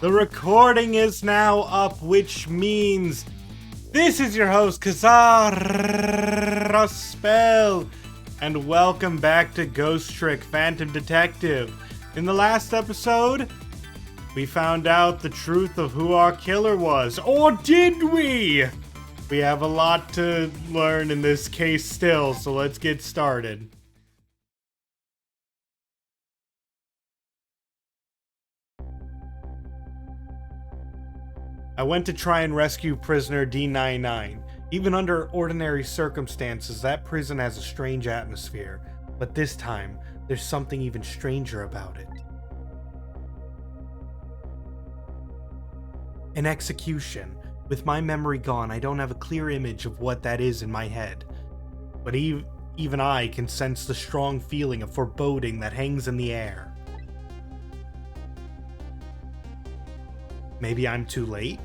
The recording is now up, which means this is your host, Kazar Spell, and welcome back to Ghost Trick Phantom Detective. In the last episode, we found out the truth of who our killer was. Or did we? We have a lot to learn in this case still, so let's get started. I went to try and rescue prisoner D99. Even under ordinary circumstances, that prison has a strange atmosphere. But this time, there's something even stranger about it. An execution. With my memory gone, I don't have a clear image of what that is in my head. But even I can sense the strong feeling of foreboding that hangs in the air. Maybe I'm too late?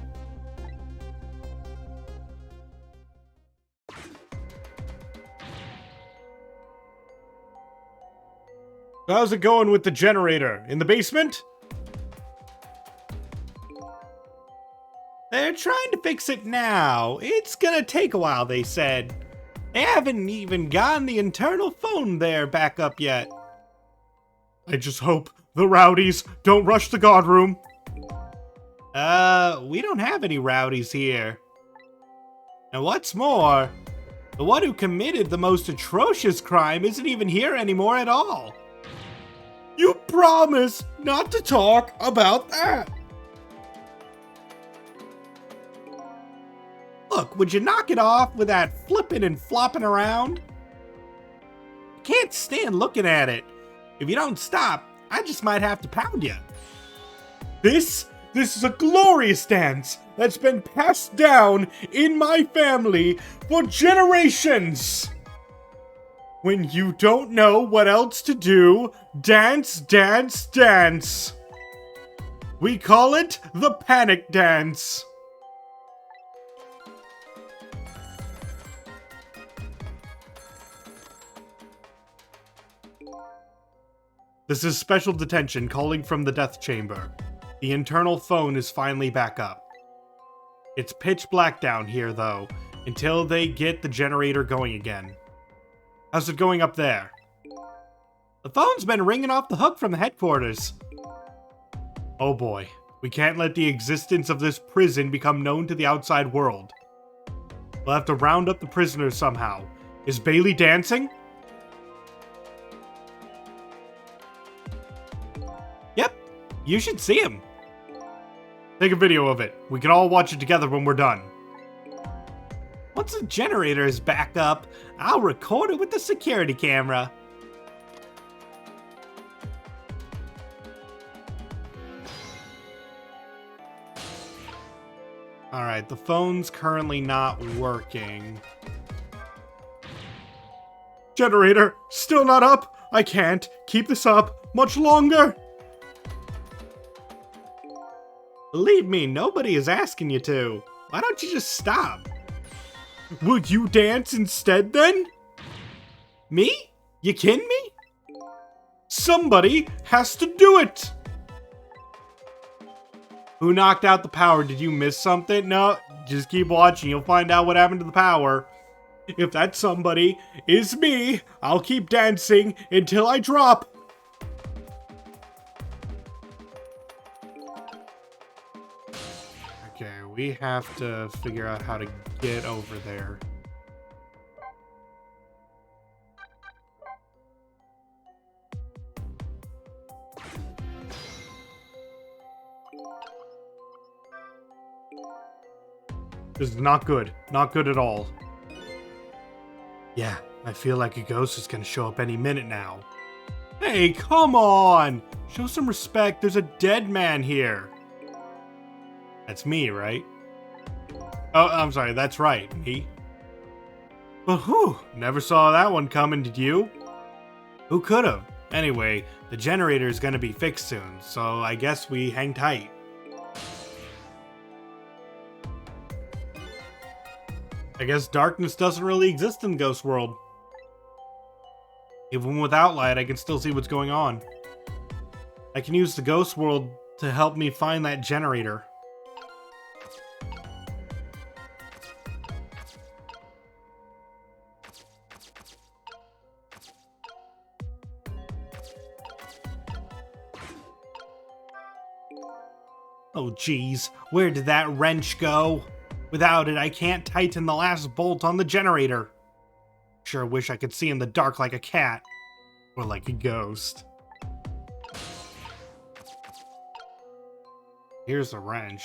How's it going with the generator? In the basement? They're trying to fix it now. It's gonna take a while, they said. They haven't even gotten the internal phone there back up yet. I just hope the rowdies don't rush the guard room. We don't have any rowdies here. And what's more, the one who committed the most atrocious crime isn't even here anymore at all. You promised not to talk about that. Look, would you knock it off with that flipping and flopping around? I can't stand looking at it. If you don't stop, I just might have to pound you. This is a glorious dance that's been passed down in my family for generations. When you don't know what else to do, dance, dance, dance. We call it the panic dance. This is special detention calling from the death chamber. The internal phone is finally back up. It's pitch black down here, though, until they get the generator going again. How's it going up there? The phone's been ringing off the hook from the headquarters. Oh boy, we can't let the existence of this prison become known to the outside world. We'll have to round up the prisoners somehow. Is Bailey dancing? Yep, you should see him. Take a video of it. We can all watch it together when we're done. Once the generator is back up, I'll record it with the security camera. Alright, the phone's currently not working. Generator, still not up? I can't keep this up much longer. Believe me, nobody is asking you to. Why don't you just stop? Would you dance instead then? Me? You kidding me? Somebody has to do it! Who knocked out the power? Did you miss something? No, just keep watching. You'll find out what happened to the power. If that somebody is me, I'll keep dancing until I drop. Okay, we have to figure out how to get over there. This is not good. Not good at all. Yeah, I feel like a ghost is gonna show up any minute now. Hey, come on! Show some respect. There's a dead man here. That's me, right? Oh, I'm sorry. That's right. Me. Well, whew. Never saw that one coming, did you? Who could've? Anyway, the generator is gonna be fixed soon, so I guess we hang tight. I guess darkness doesn't really exist in the ghost world. Even without light, I can still see what's going on. I can use the ghost world to help me find that generator. Oh geez, where did that wrench go? Without it, I can't tighten the last bolt on the generator. Sure wish I could see in the dark like a cat. Or like a ghost. Here's the wrench.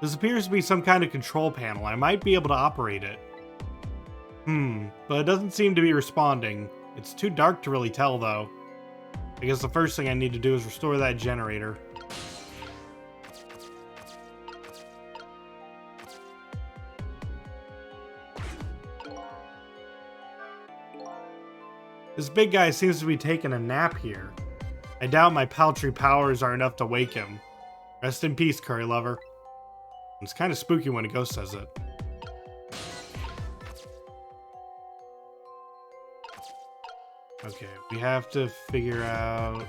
This appears to be some kind of control panel. I might be able to operate it. But it doesn't seem to be responding. It's too dark to really tell, though. I guess the first thing I need to do is restore that generator. This big guy seems to be taking a nap here. I doubt my paltry powers are enough to wake him. Rest in peace, curry lover. It's kind of spooky when a ghost says it. Okay, we have to figure out...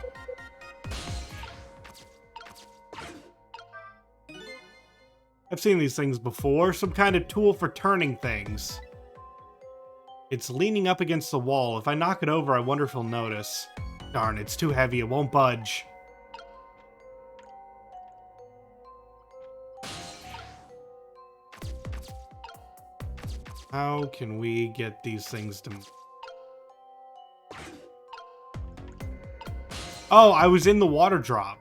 I've seen these things before. Some kind of tool for turning things. It's leaning up against the wall. If I knock it over, I wonder if he'll notice. Darn, it's too heavy. It won't budge. How can we get these things to... Oh, I was in the water drop.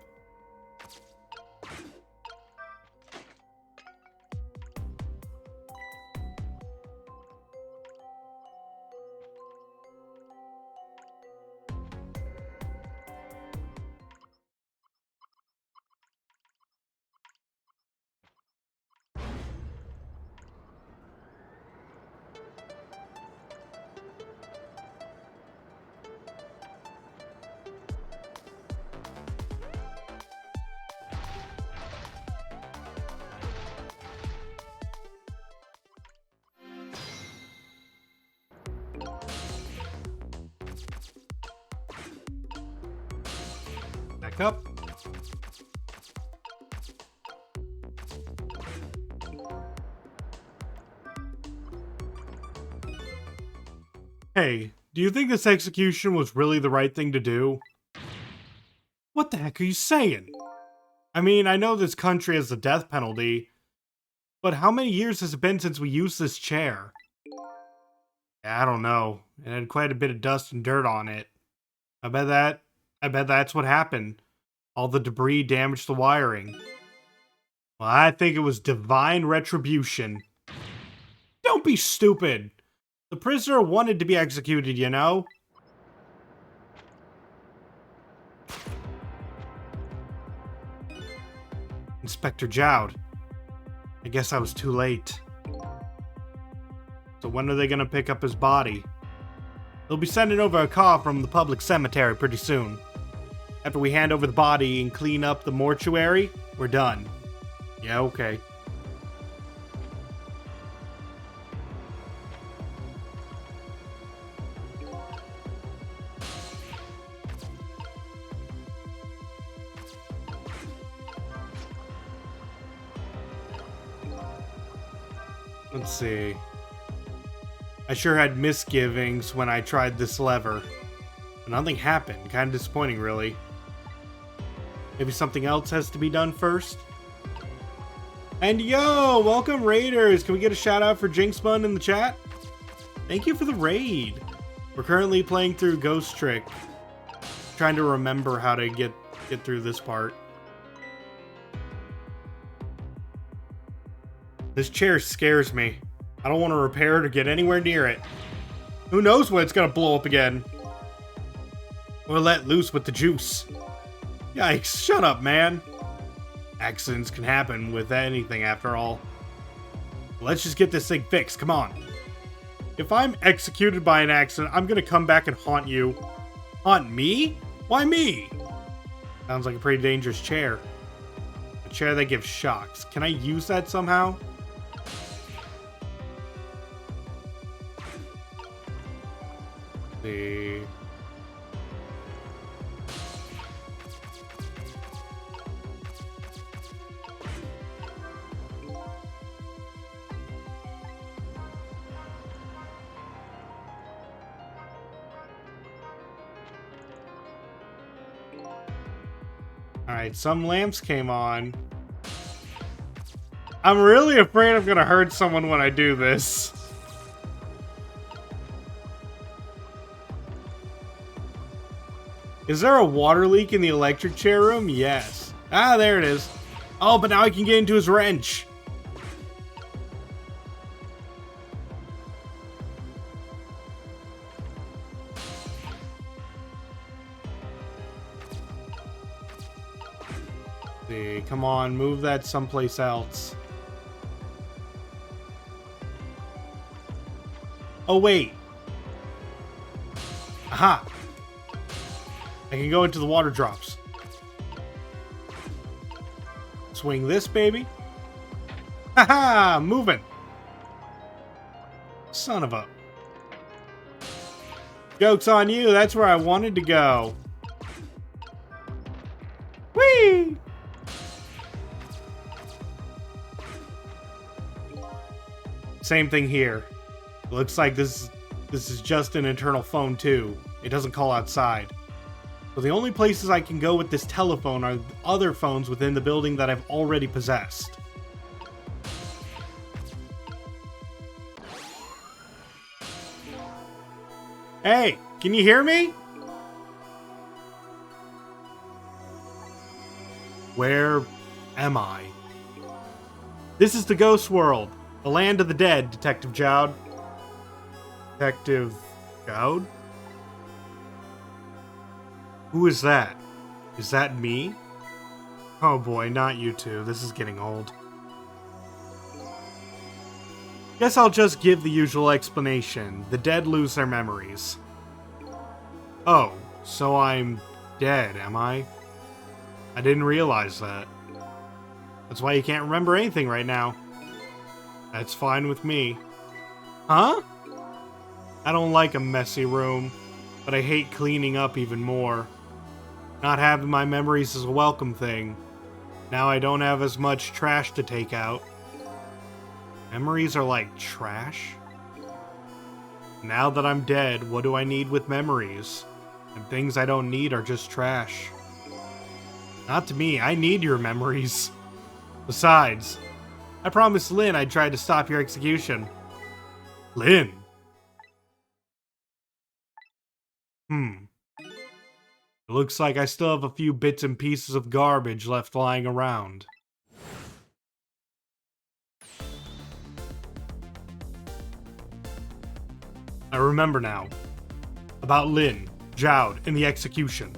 Back up. Hey, do you think this execution was really the right thing to do? What the heck are you saying? I mean, I know this country has the death penalty, but how many years has it been since we used this chair? I don't know. It had quite a bit of dust and dirt on it. I bet that's what happened. All the debris damaged the wiring. Well, I think it was divine retribution. Don't be stupid. The prisoner wanted to be executed, you know? Inspector Jowd. I guess I was too late. So when are they gonna pick up his body? They'll be sending over a car from the public cemetery pretty soon. After we hand over the body and clean up the mortuary, we're done. Yeah, okay. Let's see. I sure had misgivings when I tried this lever. But nothing happened. Kind of disappointing, really. Maybe something else has to be done first? And yo, welcome Raiders! Can we get a shout out for Jinxbun in the chat? Thank you for the raid. We're currently playing through Ghost Trick. Trying to remember how to get through this part. This chair scares me. I don't want to repair it or get anywhere near it. Who knows when it's gonna blow up again? Or let loose with the juice. Yikes, shut up, man. Accidents can happen with anything after all. Let's just get this thing fixed, come on. If I'm executed by an accident, I'm gonna come back and haunt you. Haunt me? Why me? Sounds like a pretty dangerous chair. A chair that gives shocks. Can I use that somehow? See. Alright, some lamps came on. I'm really afraid I'm gonna hurt someone when I do this. Is there a water leak in the electric chair room? Yes. Ah, there it is. Oh, but now I can get into his wrench. See, come on, move that someplace else. Oh, wait. Aha! I can go into the water drops. Swing this, baby. Haha! Moving! Son of a... Joke's on you, that's where I wanted to go. Whee! Same thing here. Looks like this is just an internal phone too. It doesn't call outside. So the only places I can go with this telephone are other phones within the building that I've already possessed. Hey, can you hear me? Where am I? This is the ghost world. The land of the dead, Detective Jowd. Detective Jowd? Who is that? Is that me? Oh boy, not you two. This is getting old. Guess I'll just give the usual explanation. The dead lose their memories. Oh, so I'm dead, am I? I didn't realize that. That's why you can't remember anything right now. That's fine with me. Huh? I don't like a messy room, but I hate cleaning up even more. Not having my memories is a welcome thing. Now I don't have as much trash to take out. Memories are like trash? Now that I'm dead, what do I need with memories? And things I don't need are just trash. Not to me, I need your memories. Besides, I promised Lynn I'd try to stop your execution. Lynn? It looks like I still have a few bits and pieces of garbage left lying around. I remember now. About Lynn, Jowd, and the execution.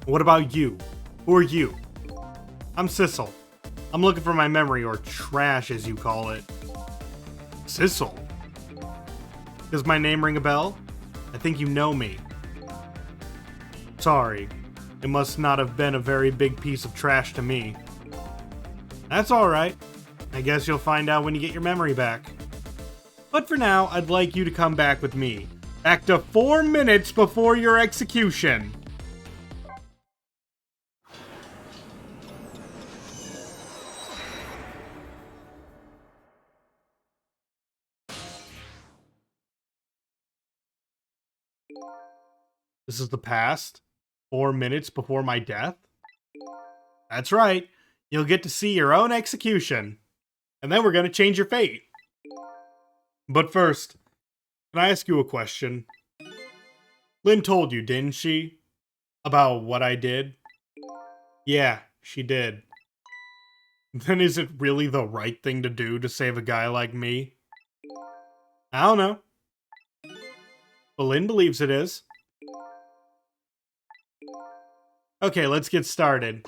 What about you? Who are you? I'm Sissel. I'm looking for my memory, or trash as you call it. Sissel? Does my name ring a bell? I think you know me. Sorry. It must not have been a very big piece of trash to me. That's alright. I guess you'll find out when you get your memory back. But for now, I'd like you to come back with me. Back to 4 minutes before your execution. This is the past? 4 minutes before my death? That's right. You'll get to see your own execution. And then we're going to change your fate. But first, can I ask you a question? Lynn told you, didn't she? About what I did? Yeah, she did. Then is it really the right thing to do to save a guy like me? I don't know. But Lynn believes it is. Okay, let's get started.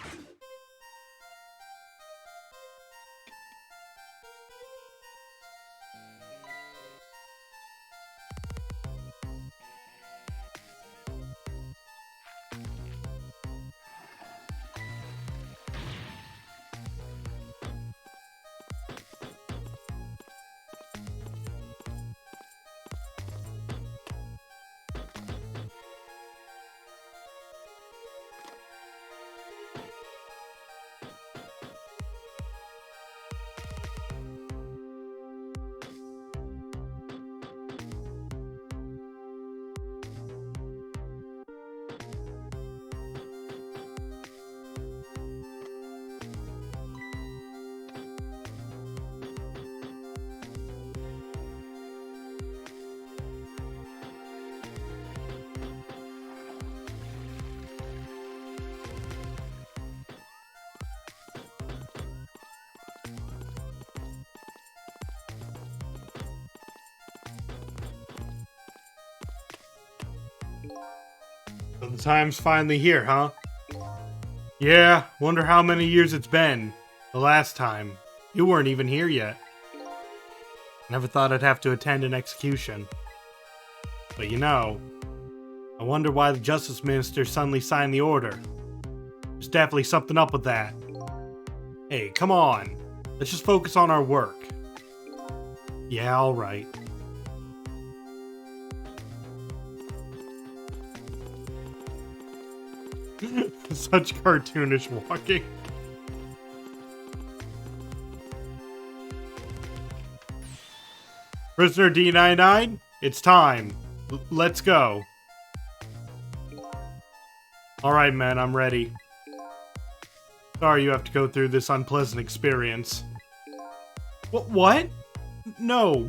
So the time's finally here, huh? Yeah, wonder how many years it's been. The last time. You weren't even here yet. Never thought I'd have to attend an execution. But you know, I wonder why the Justice Minister suddenly signed the order. There's definitely something up with that. Hey, come on. Let's just focus on our work. Yeah, alright. Such cartoonish walking. Prisoner D99, it's time. Let's go. Alright, man, I'm ready. Sorry you have to go through this unpleasant experience. What? No,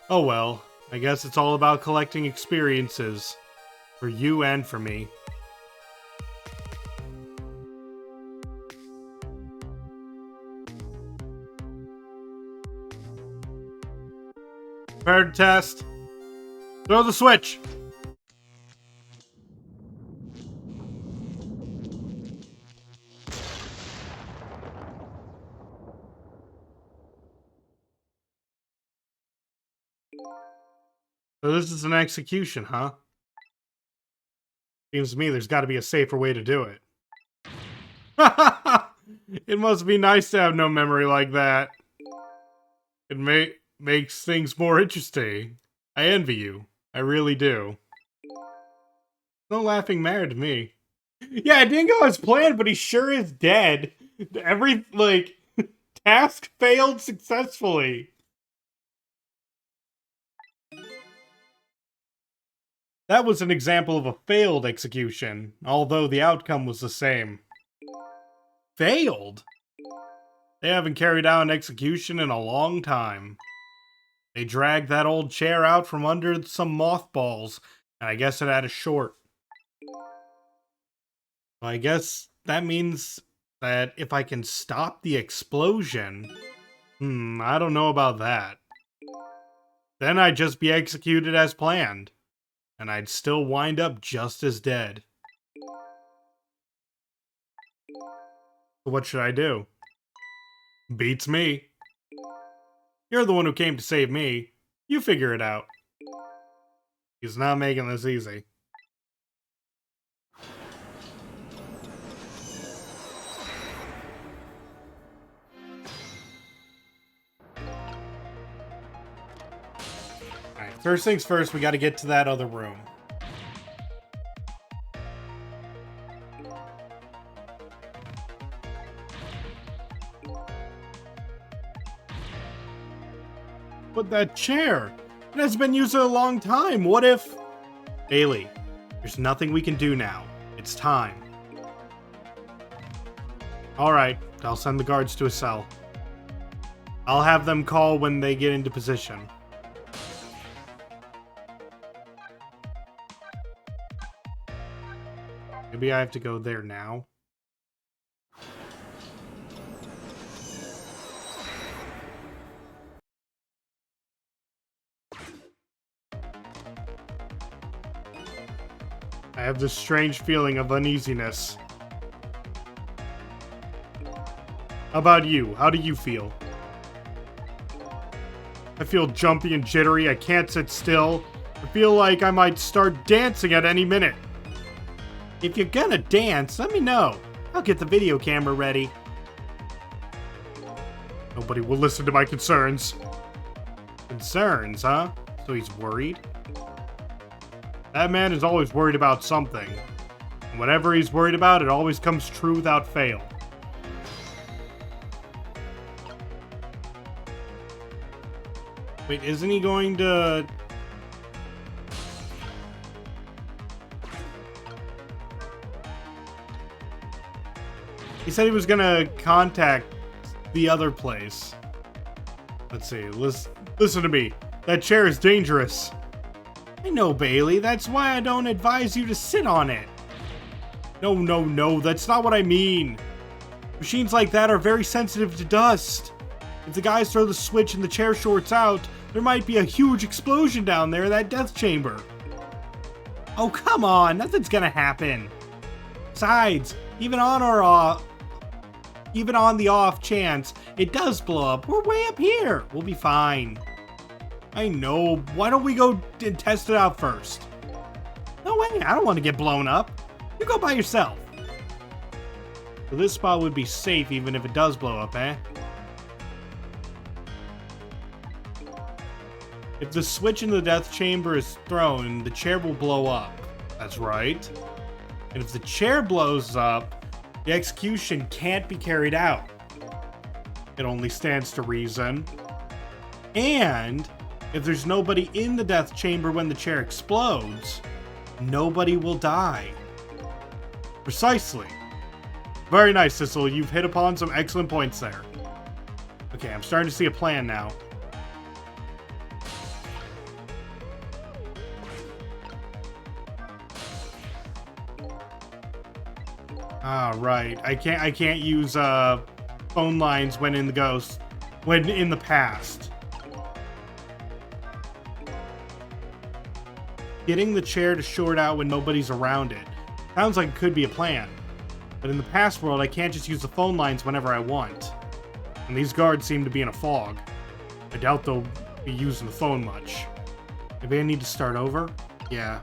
oh well. I guess it's all about collecting experiences. For you and for me. Prepare to test. Throw the switch! So this is an execution, huh? Seems to me there's got to be a safer way to do it. It must be nice to have no memory like that. It makes things more interesting. I envy you. I really do. No laughing matter to me. Yeah, it didn't go as planned, but he sure is dead. Every, task failed successfully. That was an example of a failed execution, although the outcome was the same. Failed? They haven't carried out an execution in a long time. They dragged that old chair out from under some mothballs, and I guess it had a short. Well, I guess that means that if I can stop the explosion... I don't know about that. Then I'd just be executed as planned. And I'd still wind up just as dead. So what should I do? Beats me. You're the one who came to save me. You figure it out. He's not making this easy. Alright, first things first, we gotta get to that other room. But that chair, it has been used a long time. What if... Bailey, there's nothing we can do now. It's time. Alright, I'll send the guards to a cell. I'll have them call when they get into position. Maybe I have to go there now. I have this strange feeling of uneasiness. How about you? How do you feel? I feel jumpy and jittery. I can't sit still. I feel like I might start dancing at any minute. If you're gonna dance, let me know. I'll get the video camera ready. Nobody will listen to my concerns. Concerns, huh? So he's worried? That man is always worried about something. And whatever he's worried about, it always comes true without fail. Wait, isn't he going to... He said he was gonna contact the other place. Let's see, listen to me. That chair is dangerous. I know, Bailey. That's why I don't advise you to sit on it. No, that's not what I mean. Machines like that are very sensitive to dust. If the guys throw the switch and the chair shorts out, there might be a huge explosion down there in that death chamber. Oh, come on. Nothing's gonna happen. Besides, even on the off chance it does blow up, we're way up here. We'll be fine. I know. Why don't we go and test it out first? No way. I don't want to get blown up. You go by yourself. So this spot would be safe even if it does blow up, eh? If the switch in the death chamber is thrown, the chair will blow up. That's right. And if the chair blows up, the execution can't be carried out. It only stands to reason. And if there's nobody in the death chamber when the chair explodes, nobody will die. Precisely. Very nice, Sissel. You've hit upon some excellent points there. Okay, I'm starting to see a plan now. Ah, right. I can't use phone lines when in the past. Getting the chair to short out when nobody's around it. Sounds like it could be a plan. But in the past world, I can't just use the phone lines whenever I want. And these guards seem to be in a fog. I doubt they'll be using the phone much. Maybe I need to start over? Yeah.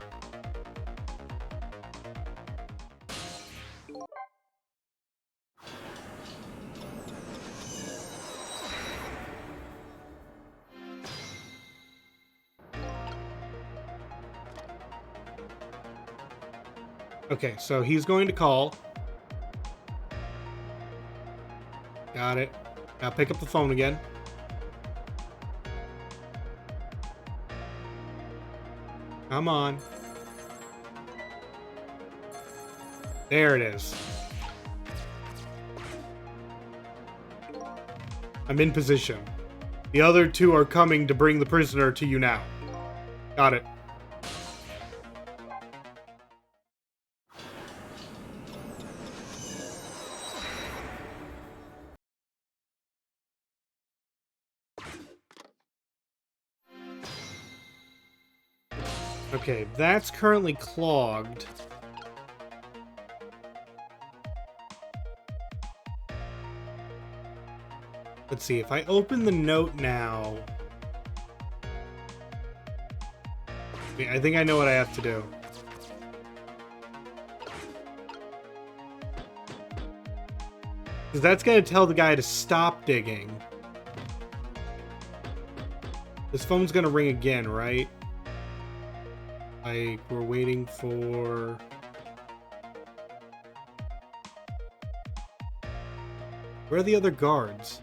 Okay, so he's going to call. Got it. Now pick up the phone again. Come on. There it is. I'm in position. The other two are coming to bring the prisoner to you now. Got it. Okay, that's currently clogged. Let's see, if I open the note now... I think I know what I have to do. Because that's going to tell the guy to stop digging. This phone's going to ring again, right? Like, we're waiting for... Where are the other guards?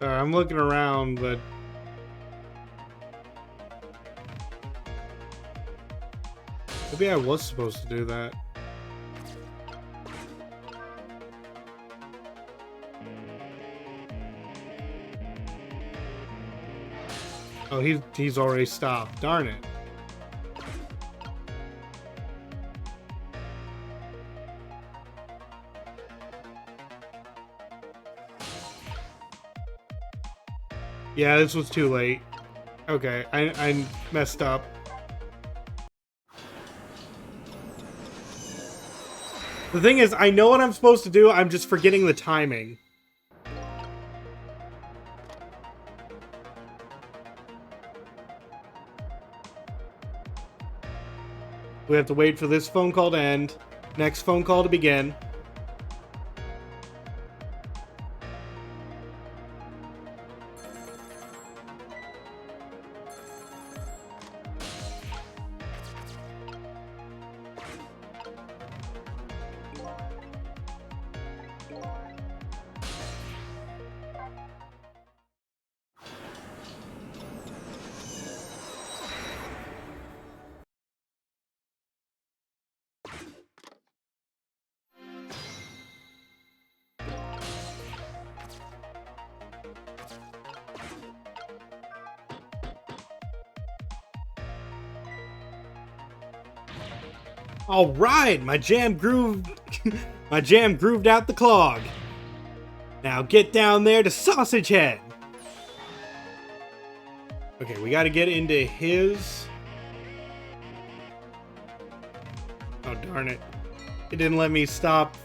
I'm looking around, but... Maybe I was supposed to do that. Oh, he's already stopped. Darn it. Yeah, this was too late. Okay, I messed up. The thing is, I know what I'm supposed to do, I'm just forgetting the timing. We have to wait for this phone call to end, next phone call to begin. All right, my jam grooved out the clog. Now get down there to Sausage Head. Okay, we got to get into his. Oh, darn it. It didn't let me stop.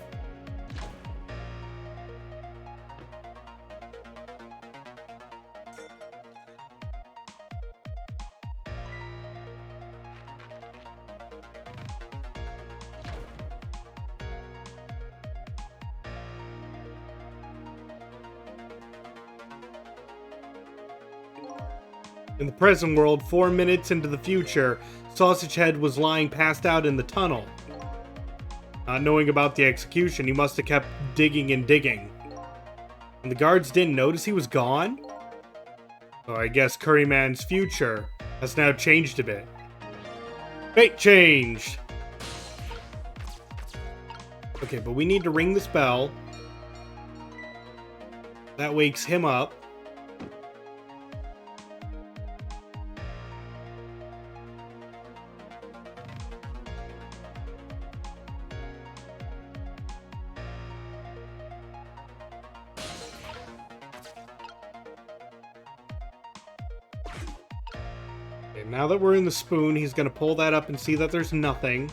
In the present world, 4 minutes into the future, Sausage Head was lying passed out in the tunnel. Not knowing about the execution, he must have kept digging and digging. And the guards didn't notice he was gone? So I guess Curryman's future has now changed a bit. Fate changed! Okay, but we need to ring this bell. That wakes him up. Okay, now that we're in the spoon, he's gonna pull that up and see that there's nothing.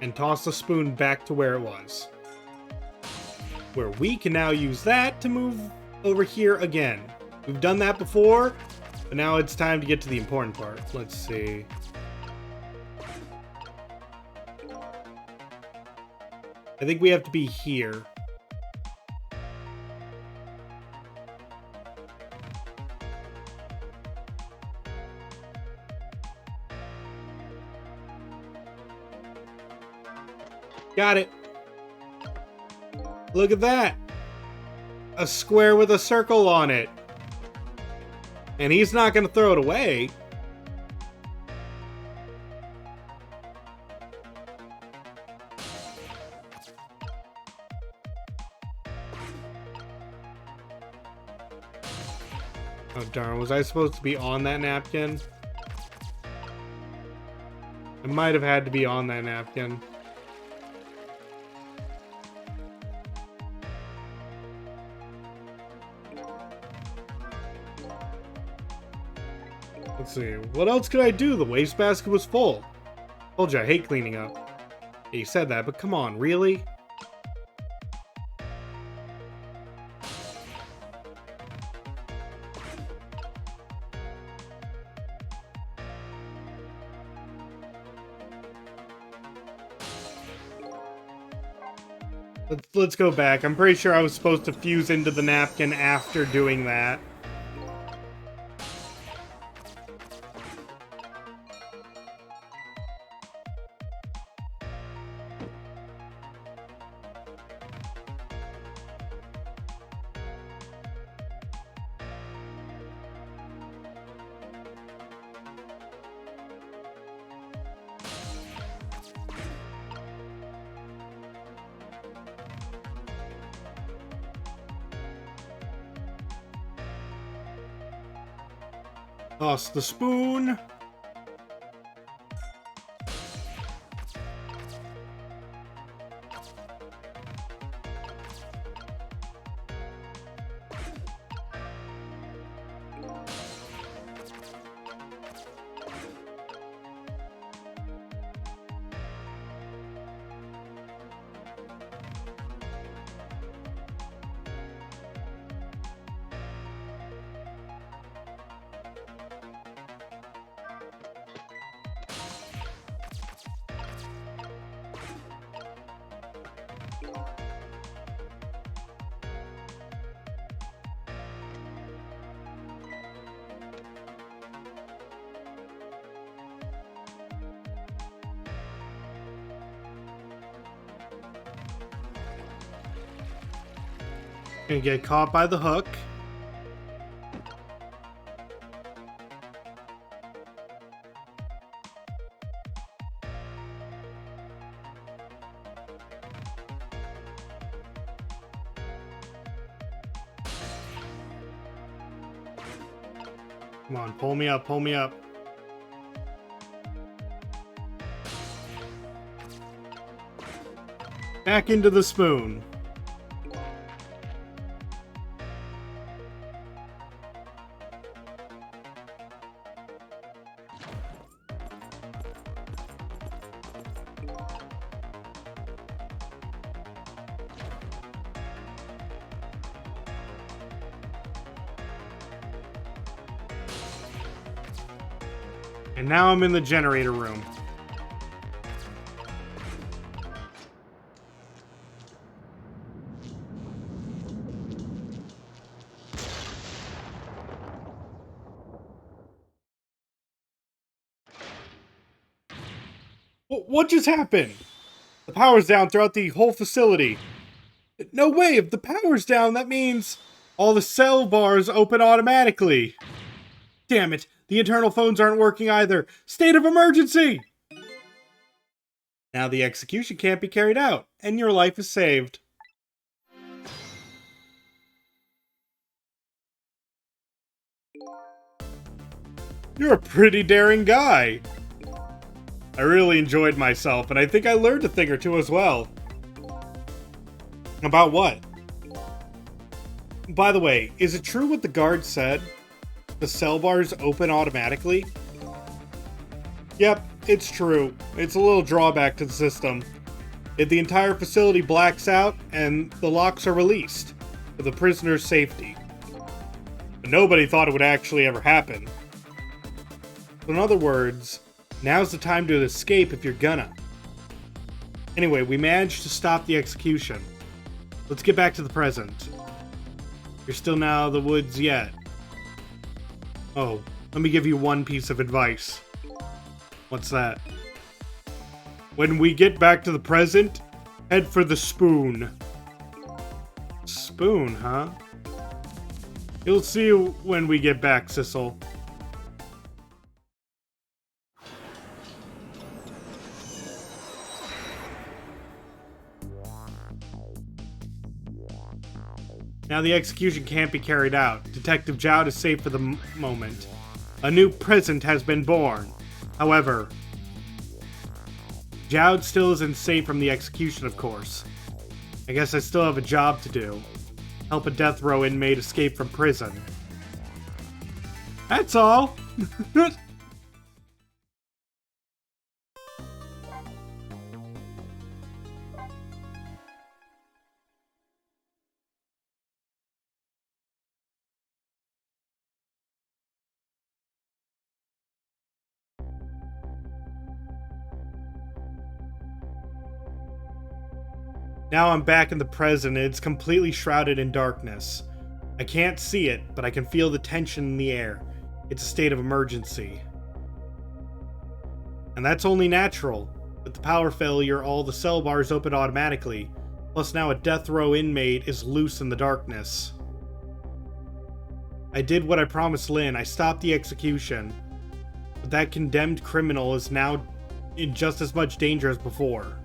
And toss the spoon back to where it was. Where we can now use that to move over here again. We've done that before, but now it's time to get to the important part. Let's see. I think we have to be here. Got it. Look at that. A square with a circle on it. And he's not going to throw it away. Oh darn, was I supposed to be on that napkin? I might have had to be on that napkin. Let's see. What else could I do? The wastebasket was full. Told you I hate cleaning up. Yeah, you said that, but come on, really? Let's go back. I'm pretty sure I was supposed to fuse into the napkin after doing that. Toss the spoon. Gonna get caught by the hook. Come on, pull me up, pull me up. Back into the spoon. And now I'm in the generator room. What just happened? The power's down throughout the whole facility. No way, if the power's down, that means all the cell bars open automatically. Damn it, the internal phones aren't working either. State of emergency! Now the execution can't be carried out, and your life is saved. You're a pretty daring guy. I really enjoyed myself, and I think I learned a thing or two as well. About what? By the way, is it true what the guard said? The cell bars open automatically? Yep, it's true. It's a little drawback to the system. If the entire facility blacks out, and the locks are released, for the prisoner's safety. But nobody thought it would actually ever happen. So in other words, now's the time to escape if you're gonna. Anyway, we managed to stop the execution. Let's get back to the present. You're still not out of the woods yet. Oh, let me give you one piece of advice. What's that? When we get back to the present, head for the spoon. Spoon, huh? You'll see when we get back, Sissel. Now the execution can't be carried out. Detective Jowd is safe for the moment. A new present has been born. However, Jowd still isn't safe from the execution, of course. I guess I still have a job to do. Help a death row inmate escape from prison. That's all! Now I'm back in the present and it's completely shrouded in darkness. I can't see it, but I can feel the tension in the air. It's a state of emergency. And that's only natural. With the power failure, all the cell bars open automatically. Plus now a death row inmate is loose in the darkness. I did what I promised Lynn. I stopped the execution. But that condemned criminal is now in just as much danger as before.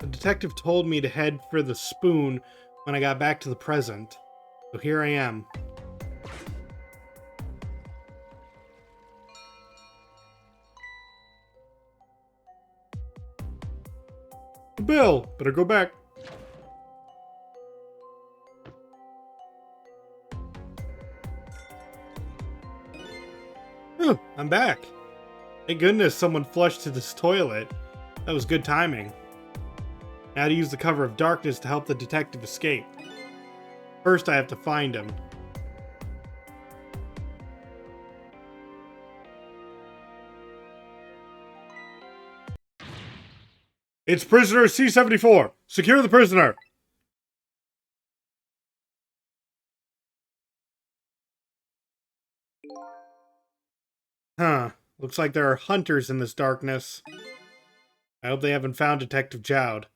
The detective told me to head for the spoon when I got back to the present. So here I am. Bill, better go back. Oh, I'm back. Thank goodness someone flushed to this toilet. That was good timing. Now to use the cover of darkness to help the detective escape. First, I have to find him. It's prisoner C-74. Secure the prisoner. Huh. Looks like there are hunters in this darkness. I hope they haven't found Detective Jowd.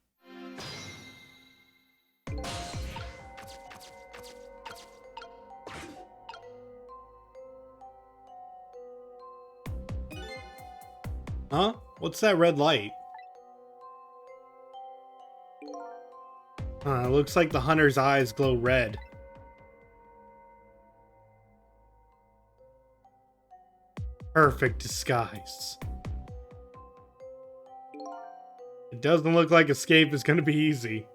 Huh? What's that red light? It looks like the hunter's eyes glow red. Perfect disguise. It doesn't look like escape is gonna be easy.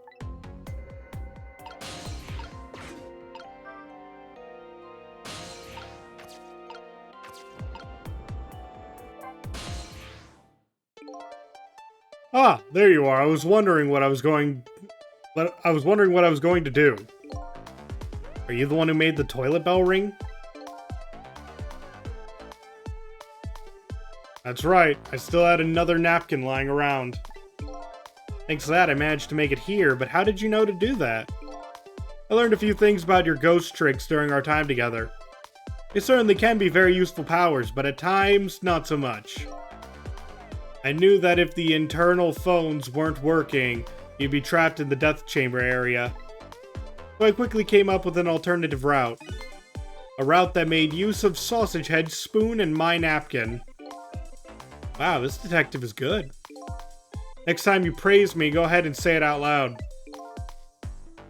Ah, there you are. I was wondering what I was going to do. Are you the one who made the toilet bell ring? That's right. I still had another napkin lying around. Thanks to that, I managed to make it here, but how did you know to do that? I learned a few things about your ghost tricks during our time together. They certainly can be very useful powers, but at times, not so much. I knew that if the internal phones weren't working, you'd be trapped in the death chamber area. So I quickly came up with an alternative route. A route that made use of Sausage Head's spoon and my napkin. Wow, this detective is good. Next time you praise me, go ahead and say it out loud.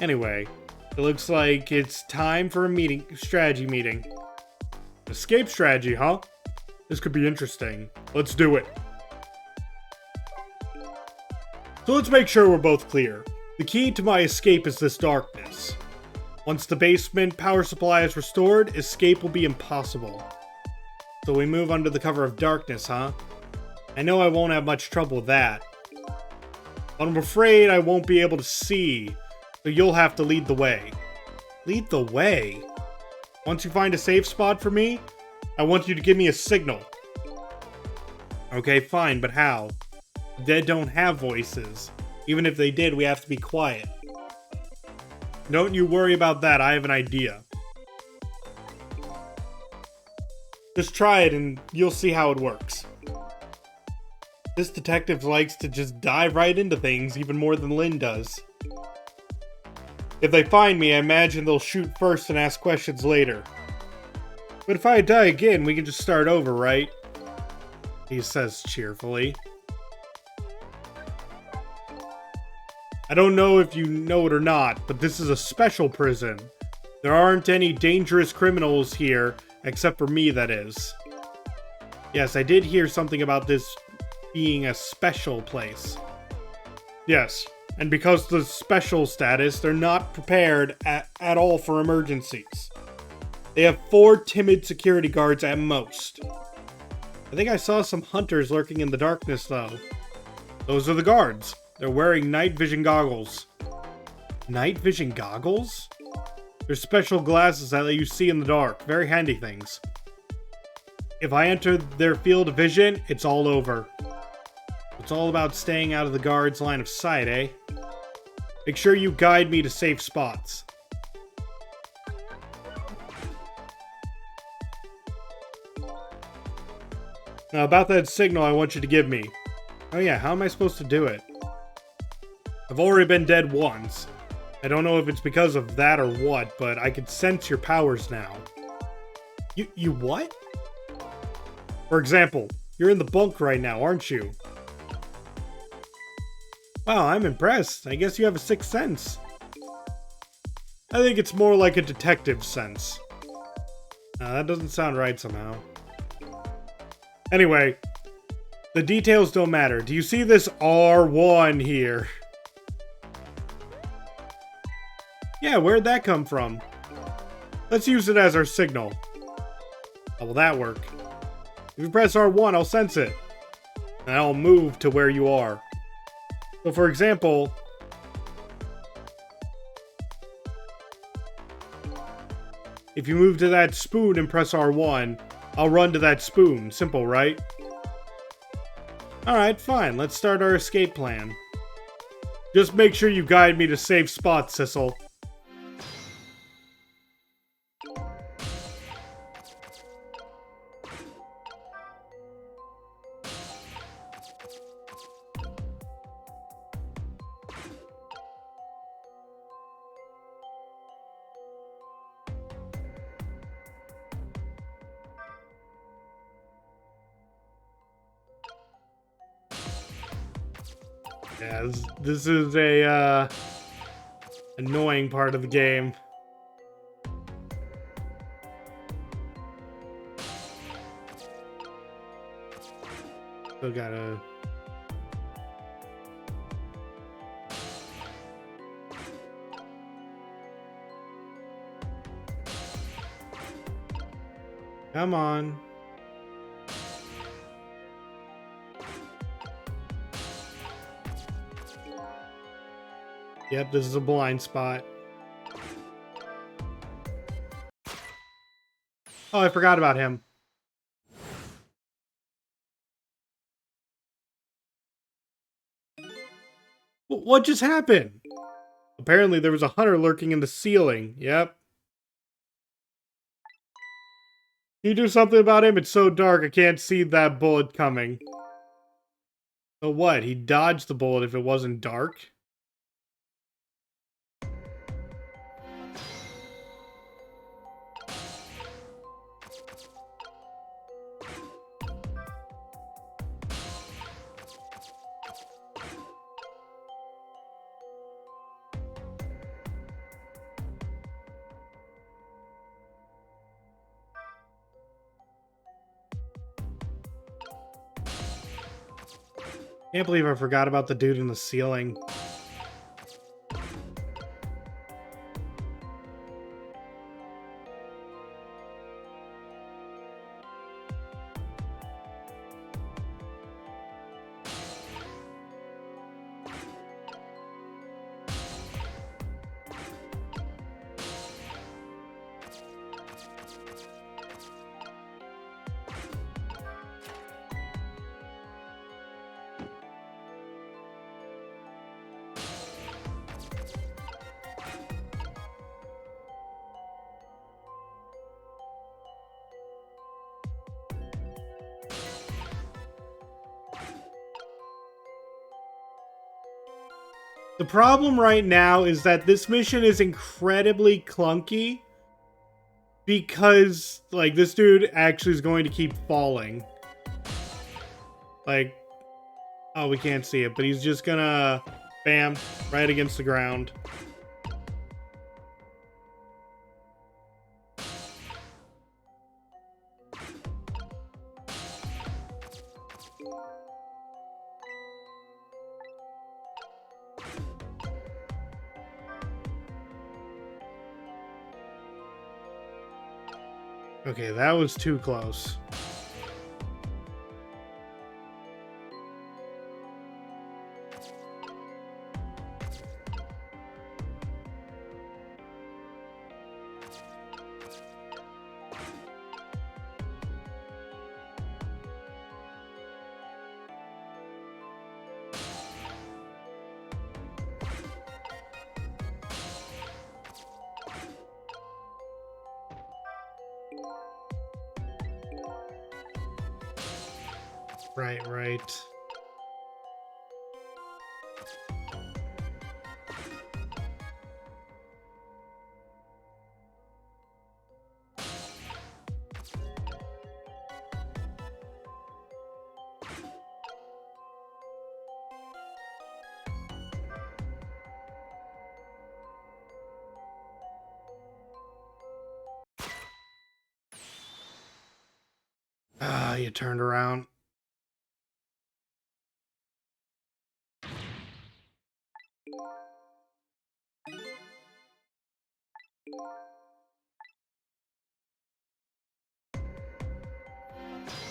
Anyway, it looks like it's time for a strategy meeting. Escape strategy, huh? This could be interesting. Let's do it. So let's make sure we're both clear. The key to my escape is this darkness. Once the basement power supply is restored, escape will be impossible. So we move under the cover of darkness, huh? I know I won't have much trouble with that. But I'm afraid I won't be able to see, so you'll have to lead the way. Lead the way? Once you find a safe spot for me, I want you to give me a signal. Okay, fine, but how? The dead don't have voices. Even if they did, we have to be quiet. Don't you worry about that, I have an idea. Just try it and you'll see how it works. This detective likes to just dive right into things even more than Lynn does. If they find me, I imagine they'll shoot first and ask questions later. But if I die again, we can just start over, right? He says cheerfully. I don't know if you know it or not, but this is a special prison. There aren't any dangerous criminals here, except for me, that is. Yes, I did hear something about this being a special place. Yes, and because the special status, they're not prepared at all for emergencies. They have 4 timid security guards at most. I think I saw some hunters lurking in the darkness, though. Those are the guards. They're wearing night vision goggles. Night vision goggles? They're special glasses that let you see in the dark. Very handy things. If I enter their field of vision, it's all over. It's all about staying out of the guards' line of sight, eh? Make sure you guide me to safe spots. Now about that signal I want you to give me. Oh yeah, how am I supposed to do it? I've already been dead once. I don't know if it's because of that or what, but I can sense your powers now. You what? For example, you're in the bunk right now, aren't you? Wow, I'm impressed. I guess you have a sixth sense. I think it's more like a detective sense. That doesn't sound right somehow. Anyway, the details don't matter. Do you see this R1 here? Yeah, where'd that come from? Let's use it as our signal. How will that work? If you press R1, I'll sense it. And I'll move to where you are. So for example, if you move to that spoon and press R1, I'll run to that spoon. Simple, right? Alright, fine. Let's start our escape plan. Just make sure you guide me to safe spots, Sissel. Yeah, this is a annoying part of the game. Still gotta... Come on. Yep, this is a blind spot. Oh, I forgot about him. What just happened? Apparently there was a hunter lurking in the ceiling. Yep. Can you do something about him? It's so dark I can't see that bullet coming. So what? He dodged the bullet if it wasn't dark? Can't believe I forgot about the dude in the ceiling. The problem right now is that this mission is incredibly clunky because, like, this dude actually is going to keep falling. Like, oh, we can't see it, but he's just gonna, bam, right against the ground. Okay, that was too close. Right. Ah, you turned around.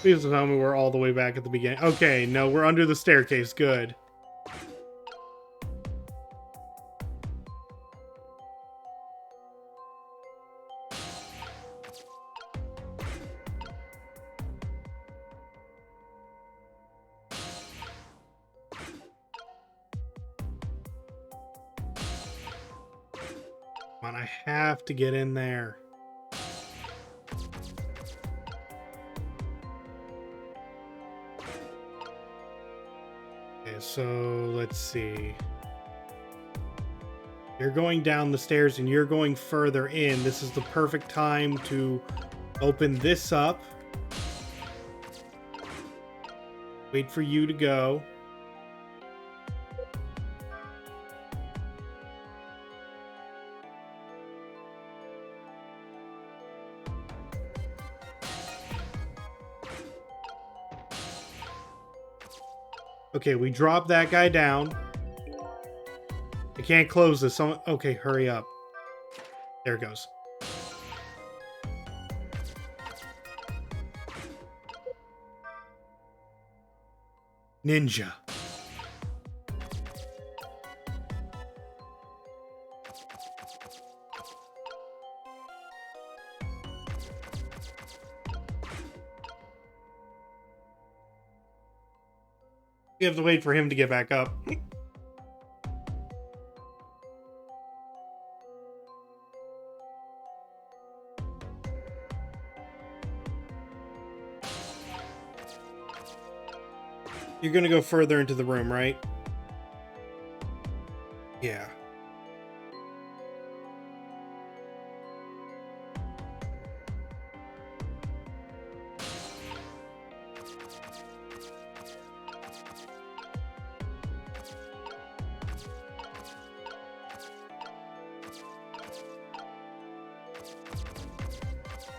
Please tell me we're all the way back at the beginning. Okay, no, we're under the staircase. Good. Come on, I have to get in there. Okay, so let's see. You're going down the stairs and you're going further in. This is the perfect time to open this up. Wait for you to go. Okay, we drop that guy down. I can't close this. Okay, hurry up. There it goes. Ninja. You have to wait for him to get back up. You're gonna go further into the room, right? Yeah.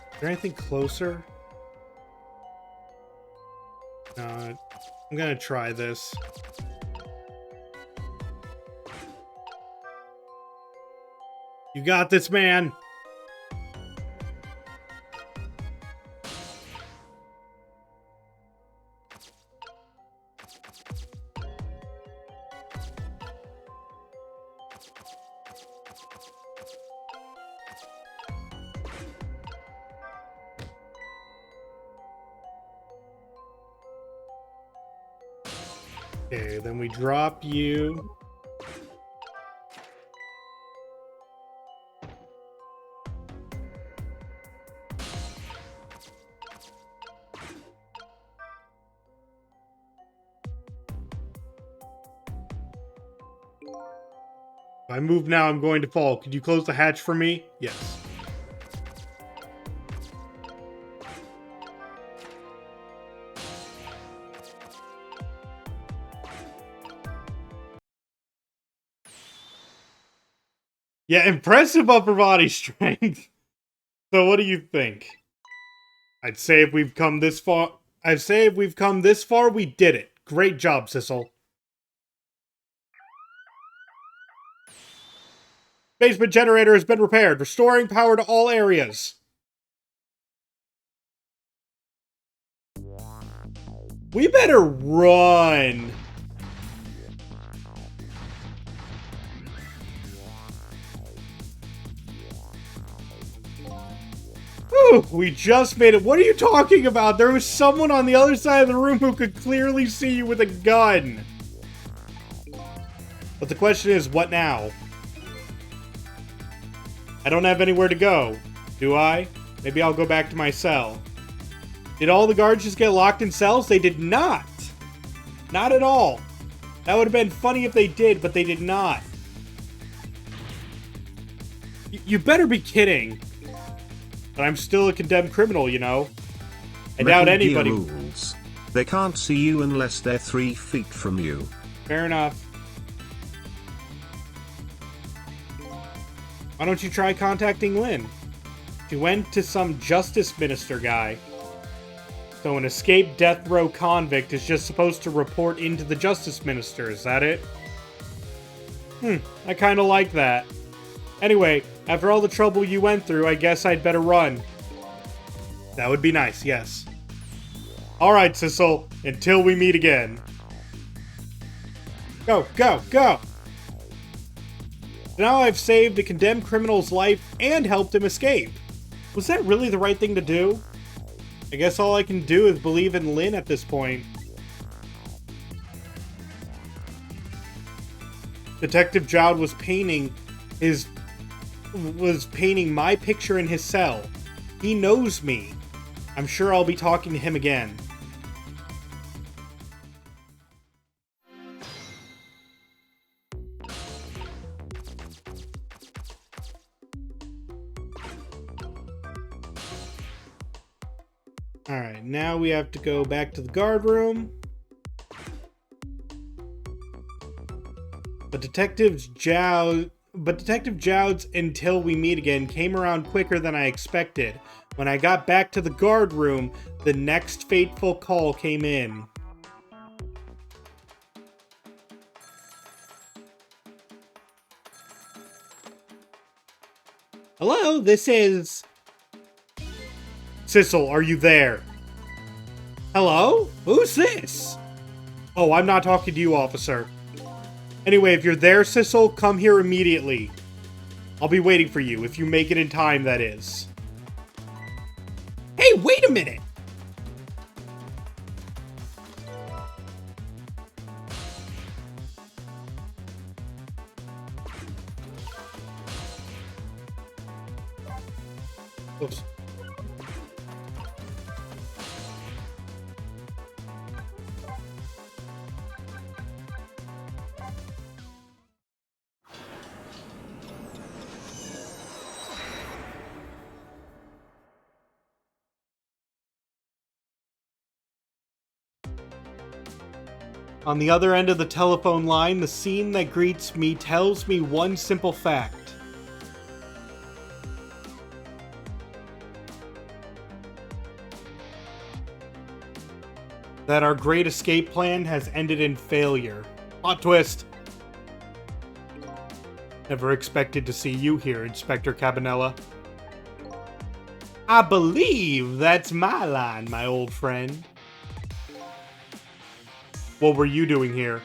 Is there anything closer? I'm gonna try this. You got this, man! Okay, then we drop you. If I move now, I'm going to fall. Could you close the hatch for me? Yes. Yeah, impressive upper body strength. So what do you think? I'd say if we've come this far, we did it. Great job, Sissel. Basement generator has been repaired, restoring power to all areas. We better run. Whew, we just made it. What are you talking about? There was someone on the other side of the room who could clearly see you with a gun. But the question is, what now? I don't have anywhere to go, do I? Maybe I'll go back to my cell. Did all the guards just get locked in cells? They did not. Not at all. That would have been funny if they did, but they did not. You better be kidding. But I'm still a condemned criminal, you know. I doubt anybody... Rules. They can't see you unless they're 3 feet from you. Fair enough. Why don't you try contacting Lynn? She went to some justice minister guy. So an escaped death row convict is just supposed to report into the justice minister, is that it? I kinda like that. Anyway, after all the trouble you went through, I guess I'd better run. That would be nice, yes. Alright, Sissel, until we meet again. Go, go, go! Now I've saved a condemned criminal's life and helped him escape. Was that really the right thing to do? I guess all I can do is believe in Lynn at this point. Detective Jowd was painting my picture in his cell. He knows me. I'm sure I'll be talking to him again. Alright, now we have to go back to the guard room. But Detective Jowd's "until we meet again" came around quicker than I expected. When I got back to the guard room, the next fateful call came in. Hello, this is... Sissel, are you there? Hello? Who's this? Oh, I'm not talking to you, officer. Anyway, if you're there, Sissel, come here immediately. I'll be waiting for you, if you make it in time, that is. Hey, wait a minute! Oops. On the other end of the telephone line, the scene that greets me tells me one simple fact. That our great escape plan has ended in failure. Plot twist! Never expected to see you here, Inspector Cabanella. I believe that's my line, my old friend. What were you doing here?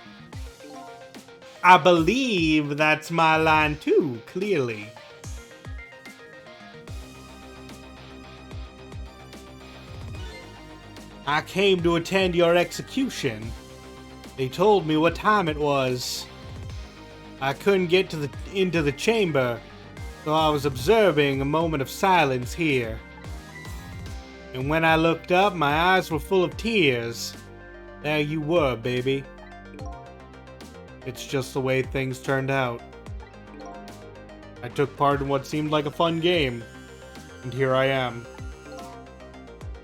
I believe that's my line too, clearly. I came to attend your execution. They told me what time it was. I couldn't get into the chamber, so I was observing a moment of silence here. And when I looked up, my eyes were full of tears. There you were, baby. It's just the way things turned out. I took part in what seemed like a fun game, and here I am.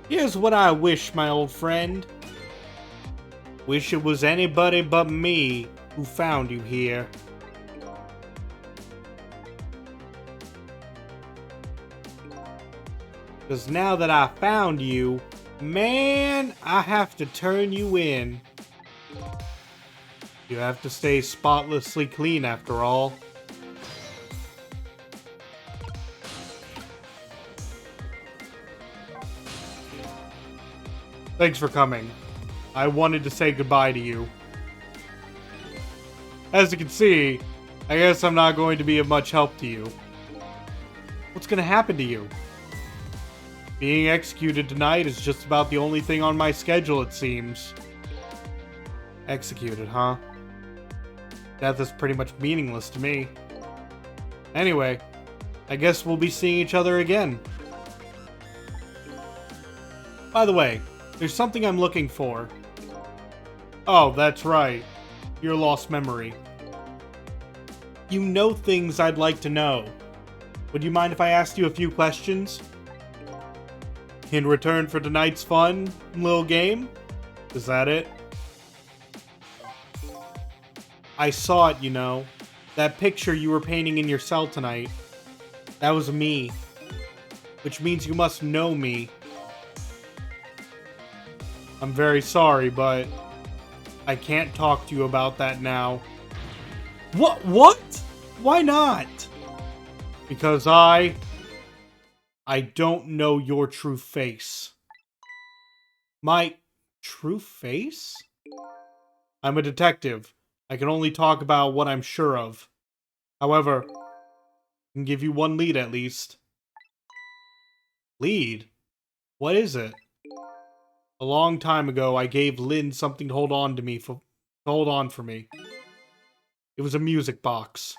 Here's what I wish, my old friend. Wish it was anybody but me who found you here. Because now that I found you, man, I have to turn you in. You have to stay spotlessly clean after all. Thanks for coming. I wanted to say goodbye to you. As you can see, I guess I'm not going to be of much help to you. What's going to happen to you? Being executed tonight is just about the only thing on my schedule, it seems. Executed, huh? Death is pretty much meaningless to me. Anyway, I guess we'll be seeing each other again. By the way, there's something I'm looking for. Oh, that's right. Your lost memory. You know things I'd like to know. Would you mind if I asked you a few questions? In return for tonight's fun little game? Is that it? I saw it, you know. That picture you were painting in your cell tonight. That was me. Which means you must know me. I'm very sorry, but I can't talk to you about that now. What? Why not? Because I don't know your true face. My true face? I'm a detective. I can only talk about what I'm sure of. However, I can give you one lead at least. Lead? What is it? A long time ago, I gave Lynn something to hold on for me. It was a music box.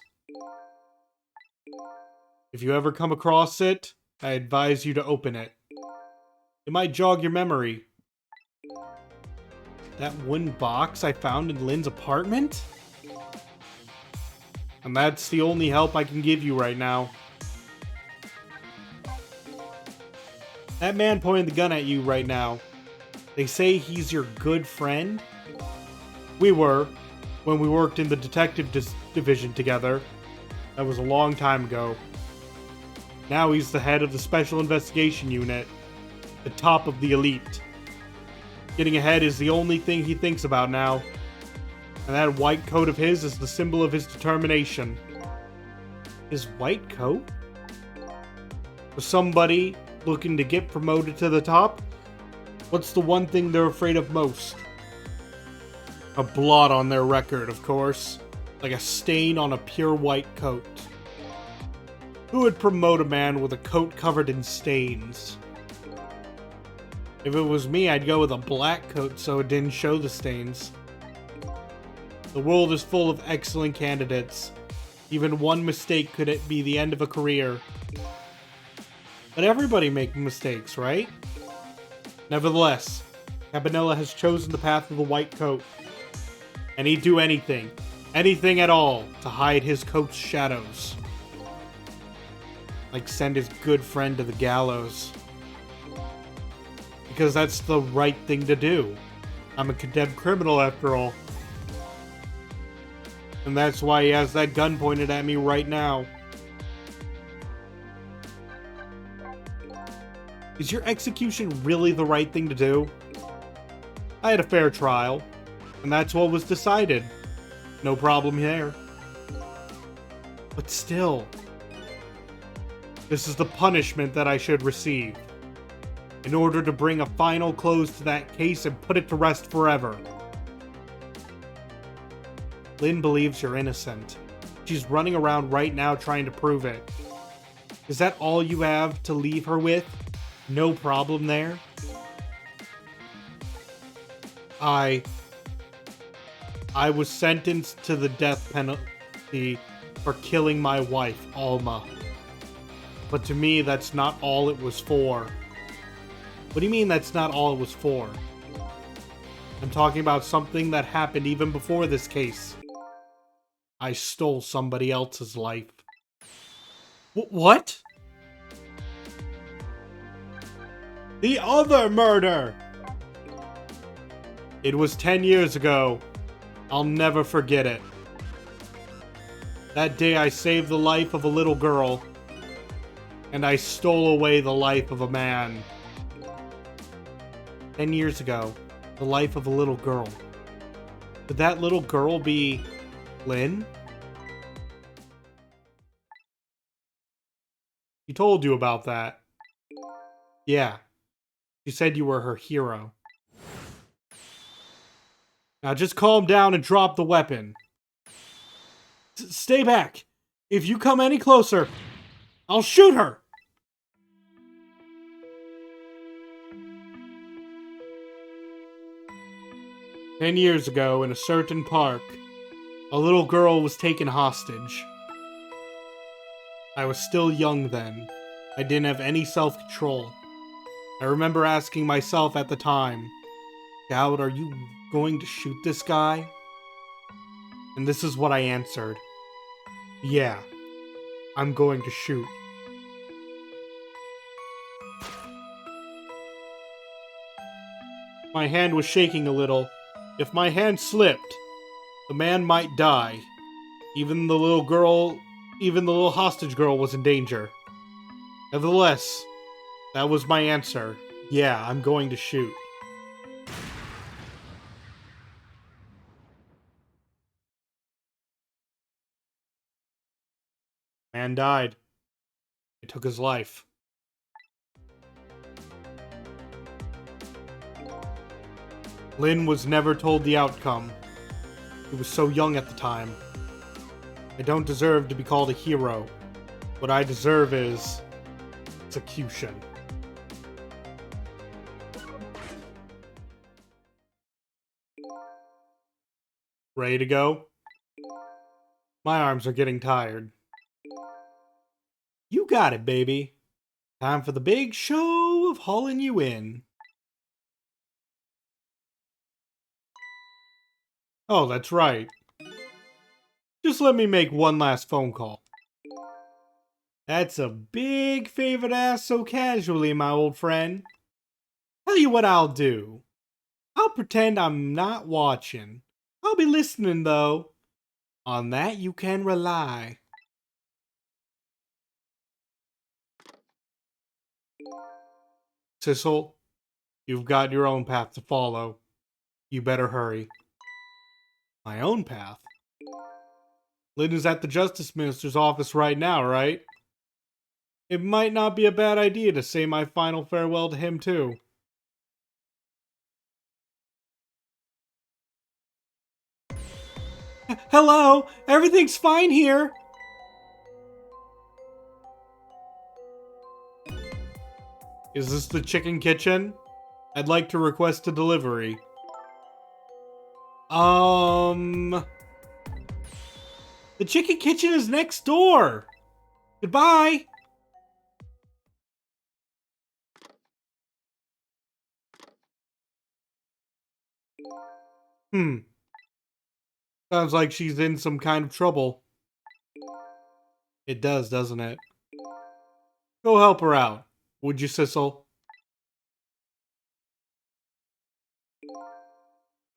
If you ever come across it, I advise you to open it. It might jog your memory. That wooden box I found in Lynn's apartment? And that's the only help I can give you right now. That man pointing the gun at you right now. They say he's your good friend? We were, when we worked in the detective division together. That was a long time ago. Now he's the head of the Special Investigation Unit. The top of the elite. Getting ahead is the only thing he thinks about now. And that white coat of his is the symbol of his determination. His white coat? For somebody looking to get promoted to the top, what's the one thing they're afraid of most? A blot on their record, of course. Like a stain on a pure white coat. Who would promote a man with a coat covered in stains? If it was me, I'd go with a black coat so it didn't show the stains. The world is full of excellent candidates. Even one mistake could be the end of a career. But everybody makes mistakes, right? Nevertheless, Cabanela has chosen the path of the white coat. And he'd do anything, anything at all, to hide his coat's shadows. Like send his good friend to the gallows. Because that's the right thing to do. I'm a condemned criminal after all. And that's why he has that gun pointed at me right now. Is your execution really the right thing to do? I had a fair trial, and that's what was decided. No problem there. But still, this is the punishment that I should receive, in order to bring a final close to that case and put it to rest forever. Lynn believes you're innocent. She's running around right now trying to prove it. Is that all you have to leave her with? No problem there? I was sentenced to the death penalty for killing my wife, Alma. But to me, that's not all it was for. What do you mean that's not all it was for? I'm talking about something that happened even before this case. I stole somebody else's life. What? The other murder! It was 10 years ago. I'll never forget it. That day I saved the life of a little girl. And I stole away the life of a man. 10 years ago, the life of a little girl. Could that little girl be Lynn? She told you about that. Yeah. She said you were her hero. Now just calm down and drop the weapon. Stay back. If you come any closer, I'll shoot her! "10 years ago, in a certain park, a little girl was taken hostage. I was still young then. I didn't have any self-control. I remember asking myself at the time, Dowd, are you going to shoot this guy? And this is what I answered. Yeah, I'm going to shoot. My hand was shaking a little. If my hand slipped, the man might die. Even the little hostage girl was in danger. Nevertheless, that was my answer. Yeah, I'm going to shoot. Man died. They took his life. Lynn was never told the outcome. He was so young at the time. I don't deserve to be called a hero. What I deserve is execution. Ready to go? My arms are getting tired. You got it, baby. Time for the big show of hauling you in. Oh, that's right. Just let me make one last phone call. That's a big favor to ask so casually, my old friend. Tell you what I'll do. I'll pretend I'm not watching. I'll be listening, though. On that you can rely. Sissel, you've got your own path to follow. You better hurry. My own path? Lynn is at the Justice Minister's office right now, right? It might not be a bad idea to say my final farewell to him, too. Hello! Everything's fine here! Is this the chicken kitchen? I'd like to request a delivery. The chicken kitchen is next door! Goodbye! Sounds like she's in some kind of trouble. It does, doesn't it? Go help her out, would you, Sissel?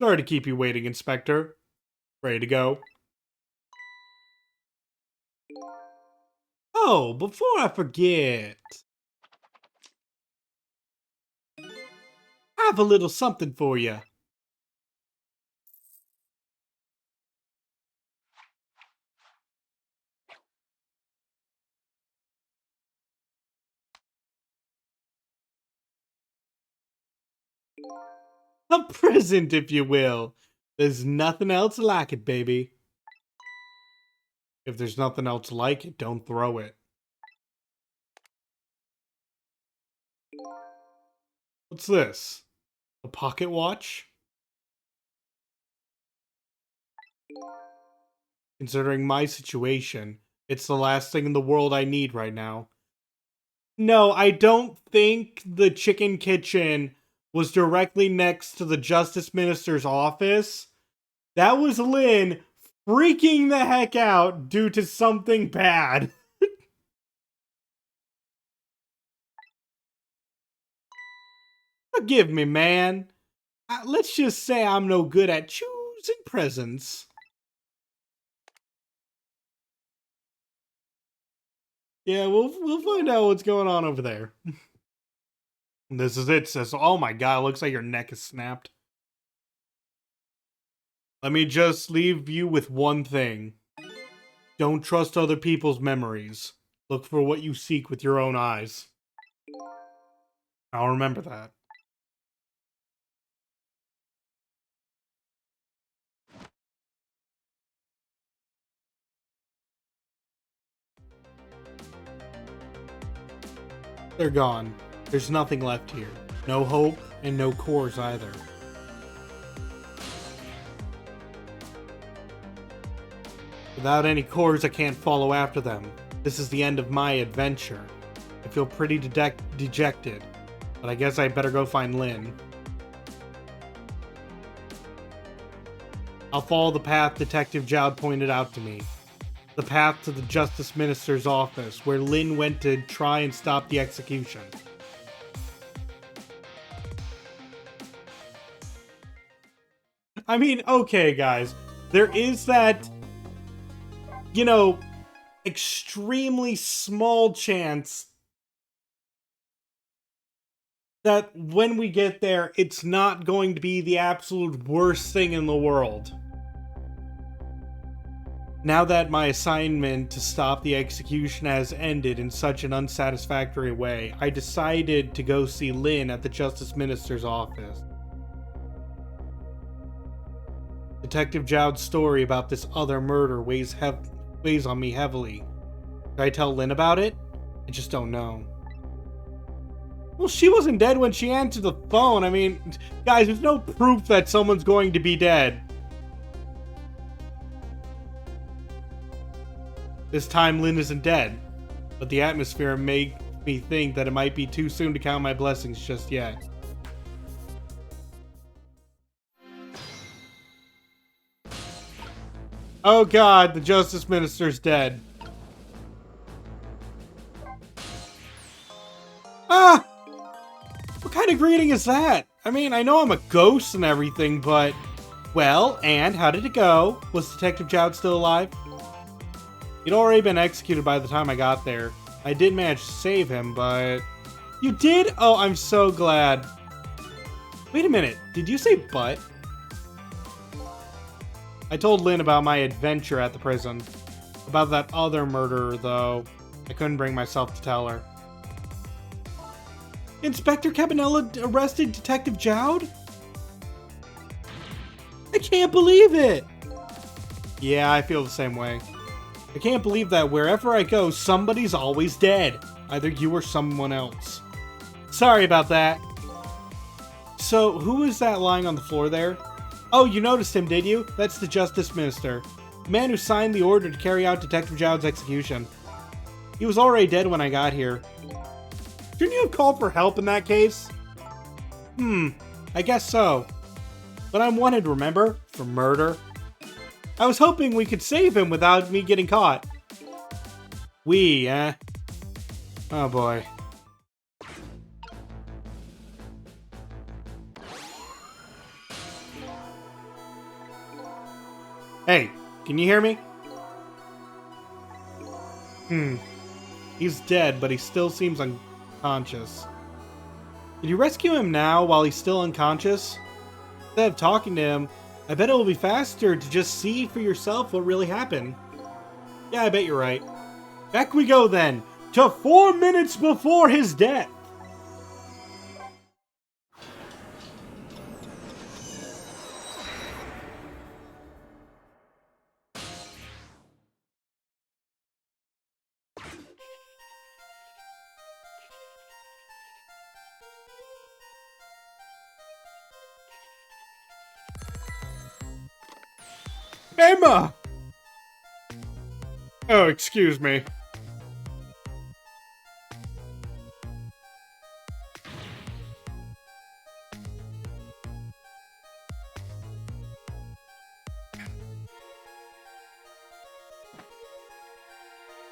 Sorry to keep you waiting, Inspector. Ready to go? Oh, before I forget, I have a little something for you. A present, if you will. There's nothing else like it, baby. If there's nothing else like it, don't throw it. What's this? A pocket watch? Considering my situation, it's the last thing in the world I need right now. No, I don't think the chicken kitchen was directly next to the Justice Minister's office. That was Lynn freaking the heck out due to something bad. Forgive me, man. Let's just say I'm no good at choosing presents. Yeah, we'll find out what's going on over there. This is it, sis. Oh my god, it looks like your neck is snapped. Let me just leave you with one thing. Don't trust other people's memories. Look for what you seek with your own eyes. I'll remember that. They're gone. There's nothing left here. No hope, and no cores either. Without any cores, I can't follow after them. This is the end of my adventure. I feel pretty dejected, but I guess I better go find Lynn. I'll follow the path Detective Jowd pointed out to me. The path to the Justice Minister's office, where Lynn went to try and stop the execution. I mean, okay, guys. There is that, you know, extremely small chance that when we get there, it's not going to be the absolute worst thing in the world. Now that my assignment to stop the execution has ended in such an unsatisfactory way, I decided to go see Lynn at the Justice Minister's office. Detective Jowd's story about this other murder weighs on me heavily. Should I tell Lynn about it? I just don't know. Well, she wasn't dead when she answered the phone. I mean, guys, there's no proof that someone's going to be dead. This time, Lynn isn't dead, but the atmosphere made me think that it might be too soon to count my blessings just yet. Oh god, the Justice Minister's dead. Ah! What kind of greeting is that? I mean, I know I'm a ghost and everything, but... Well, and how did it go? Was Detective Jowd still alive? He'd already been executed by the time I got there. I did manage to save him, but... You did? Oh, I'm so glad. Wait a minute, did you say but? I told Lynn about my adventure at the prison. About that other murderer, though. I couldn't bring myself to tell her. Inspector Cabanella arrested Detective Jowd? I can't believe it! Yeah, I feel the same way. I can't believe that wherever I go, somebody's always dead. Either you or someone else. Sorry about that. So, who is that lying on the floor there? Oh, you noticed him, did you? That's the Justice Minister. The man who signed the order to carry out Detective Jowd's execution. He was already dead when I got here. Shouldn't you have called for help in that case? I guess so. But I'm wanted, remember? For murder. I was hoping we could save him without me getting caught. We, eh? Oh boy. Hey, can you hear me? He's dead, but he still seems unconscious. Did you rescue him now while he's still unconscious? Instead of talking to him, I bet it will be faster to just see for yourself what really happened. Yeah, I bet you're right. Back we go then, to 4 minutes before his death. Emma! Oh, excuse me.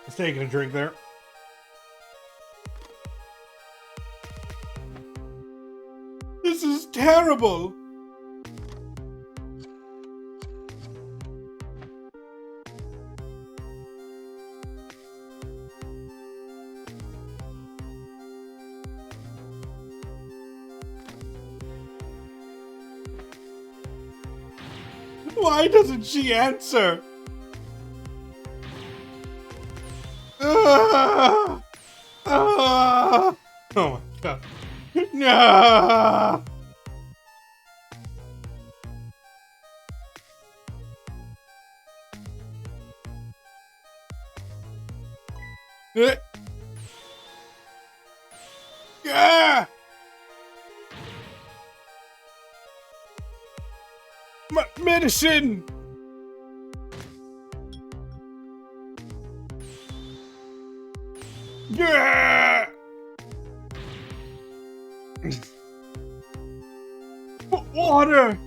Just taking a drink there. This is terrible! Why doesn't she answer? Oh my god. No! Yeah! Medicine! Yeah! Water!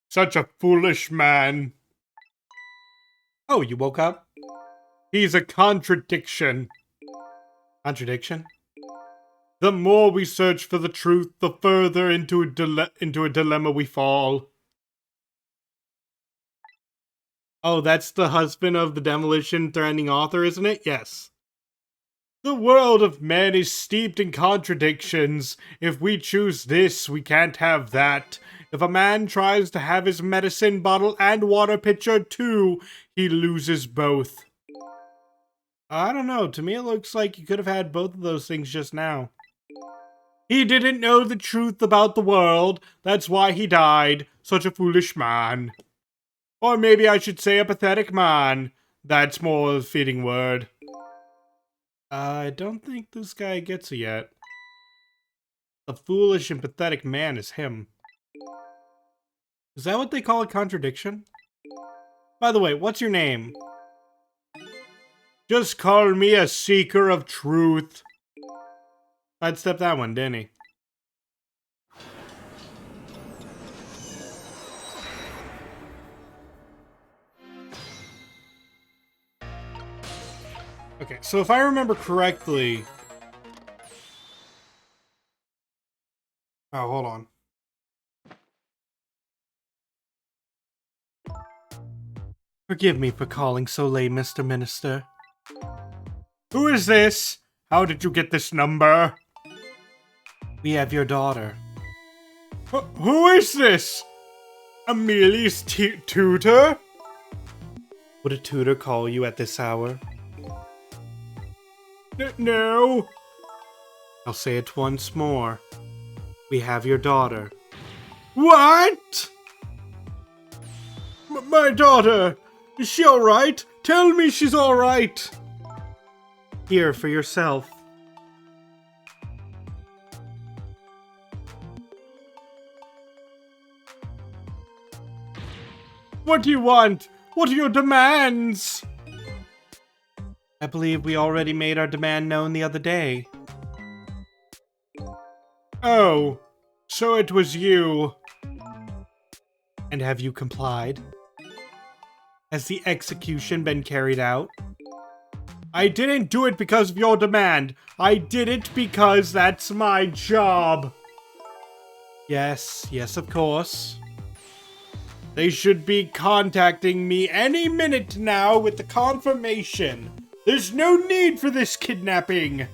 Such a foolish man. Oh, you woke up? He's a contradiction. Contradiction? The more we search for the truth, the further into a dilemma we fall. Oh, that's the husband of the demolition-threatening author, isn't it? Yes. The world of men is steeped in contradictions. If we choose this, we can't have that. If a man tries to have his medicine bottle and water pitcher too, he loses both. I don't know. To me, it looks like you could have had both of those things just now. He didn't know the truth about the world. That's why he died. Such a foolish man. Or maybe I should say a pathetic man. That's more a fitting word. I don't think this guy gets it yet. A foolish and pathetic man is him. Is that what they call a contradiction? By the way, what's your name? Just call me a seeker of truth. Sidestepped that one, didn't he? Okay, so if I remember correctly... Oh, hold on. Forgive me for calling so late, Mr. Minister. Who is this? How did you get this number? We have your daughter. Who is this? Amelia's tutor? Would a tutor call you at this hour? No. I'll say it once more. We have your daughter. What? My daughter! Is she alright? Tell me she's alright! Here for yourself. What do you want? What are your demands? I believe we already made our demand known the other day. Oh, so it was you. And have you complied? Has the execution been carried out? I didn't do it because of your demand. I did it because that's my job. Yes, of course. They should be contacting me any minute now with the confirmation. There's no need for this kidnapping.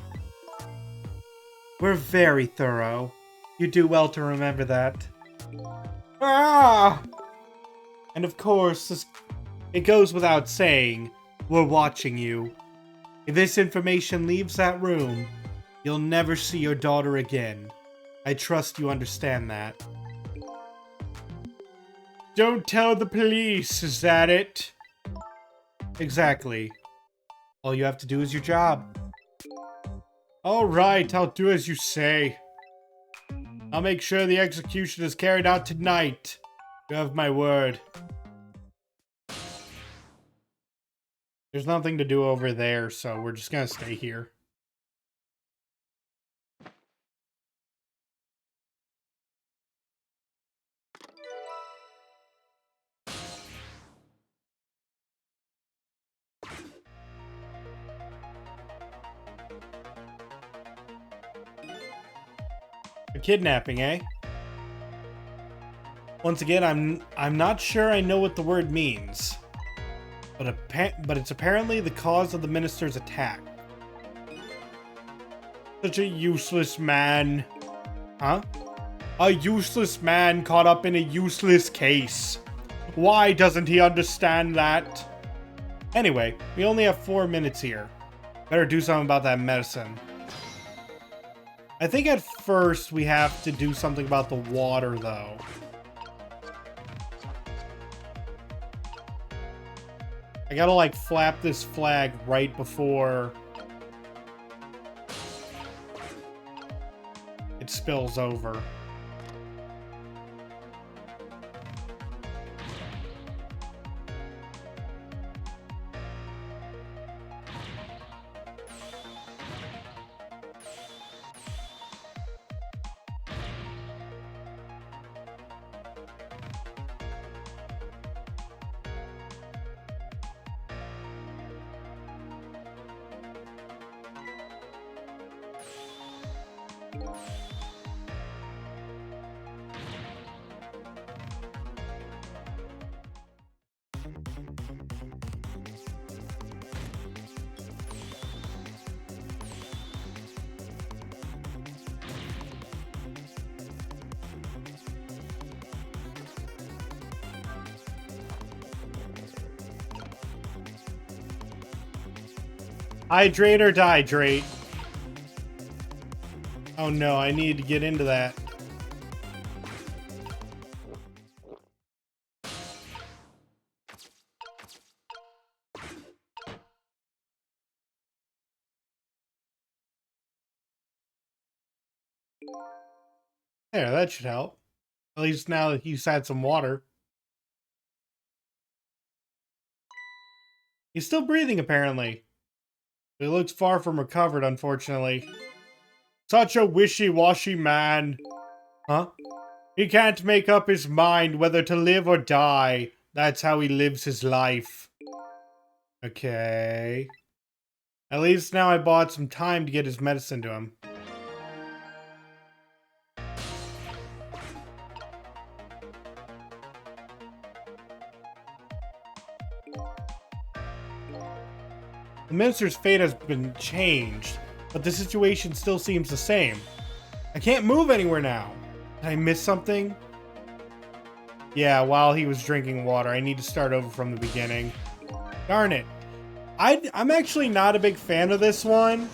We're very thorough. You do well to remember that. Ah! And of course, it goes without saying, we're watching you. If this information leaves that room, you'll never see your daughter again. I trust you understand that. Don't tell the police, is that it? Exactly. All you have to do is your job. Alright, I'll do as you say. I'll make sure the execution is carried out tonight. You have my word. There's nothing to do over there, so we're just gonna stay here. A kidnapping, eh? Once again, I'm not sure I know what the word means. But it's apparently the cause of the minister's attack. Such a useless man. Huh? A useless man caught up in a useless case. Why doesn't he understand that? Anyway, we only have 4 minutes here. Better do something about that medicine. I think at first we have to do something about the water, though. I gotta, like, flap this flag right before it spills over. Hydrate or dihydrate? Oh no, I need to get into that. There, that should help. At least now that he's had some water. He's still breathing, apparently. He looks far from recovered, unfortunately. Such a wishy-washy man. Huh? He can't make up his mind whether to live or die. That's how he lives his life. Okay. At least now I bought some time to get his medicine to him. The minister's fate has been changed, but the situation still seems the same. I can't move anywhere now. Did I miss something? Yeah, while he was drinking water, I need to start over from the beginning. Darn it. I'm actually not a big fan of this one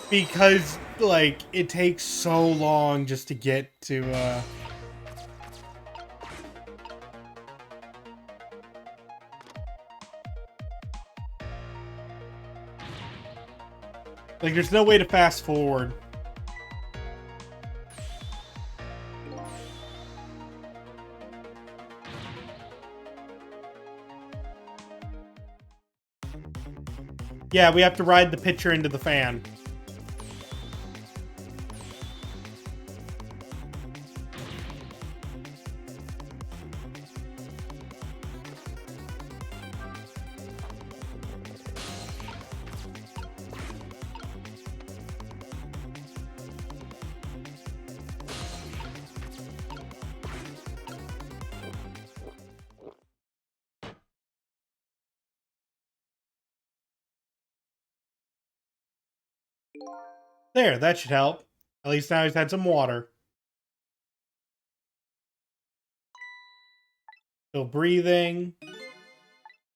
because, like, it takes so long just to get to, like, there's no way to fast forward. Yeah, we have to ride the pitcher into the fan. There, that should help. At least now he's had some water. Still breathing.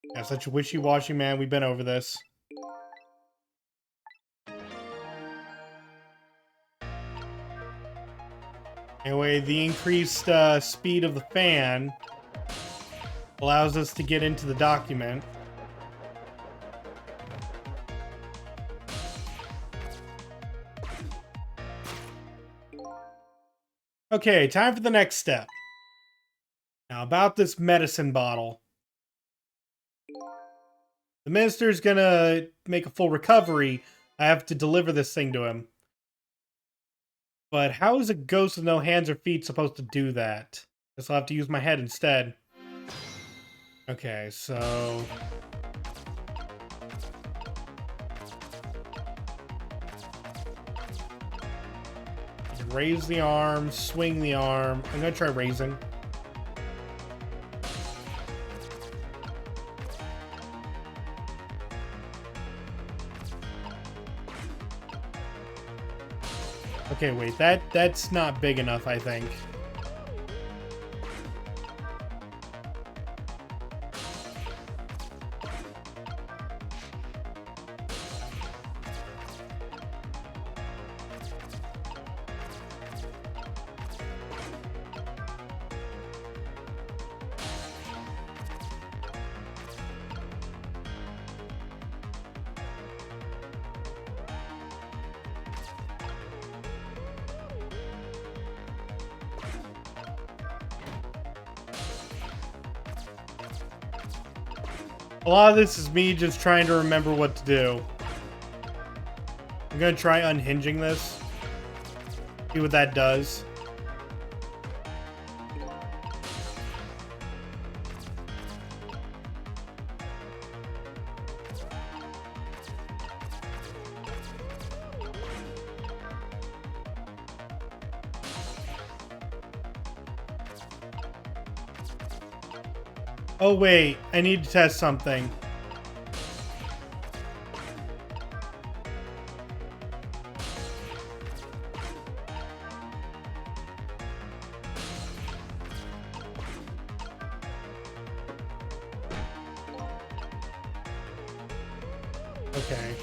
Yeah, such a wishy-washy man. We've been over this. Anyway, the increased speed of the fan allows us to get into the document. Okay, time for the next step. Now, about this medicine bottle. The minister's gonna make a full recovery. I have to deliver this thing to him. But how is a ghost with no hands or feet supposed to do that? Guess I'll have to use my head instead. Okay, so... raise the arm, swing the arm. I'm gonna try raising. Okay, wait, that's not big enough, I think. A lot of this is me just trying to remember what to do. I'm gonna try unhinging this. See what that does. Oh wait, I need to test something. Okay.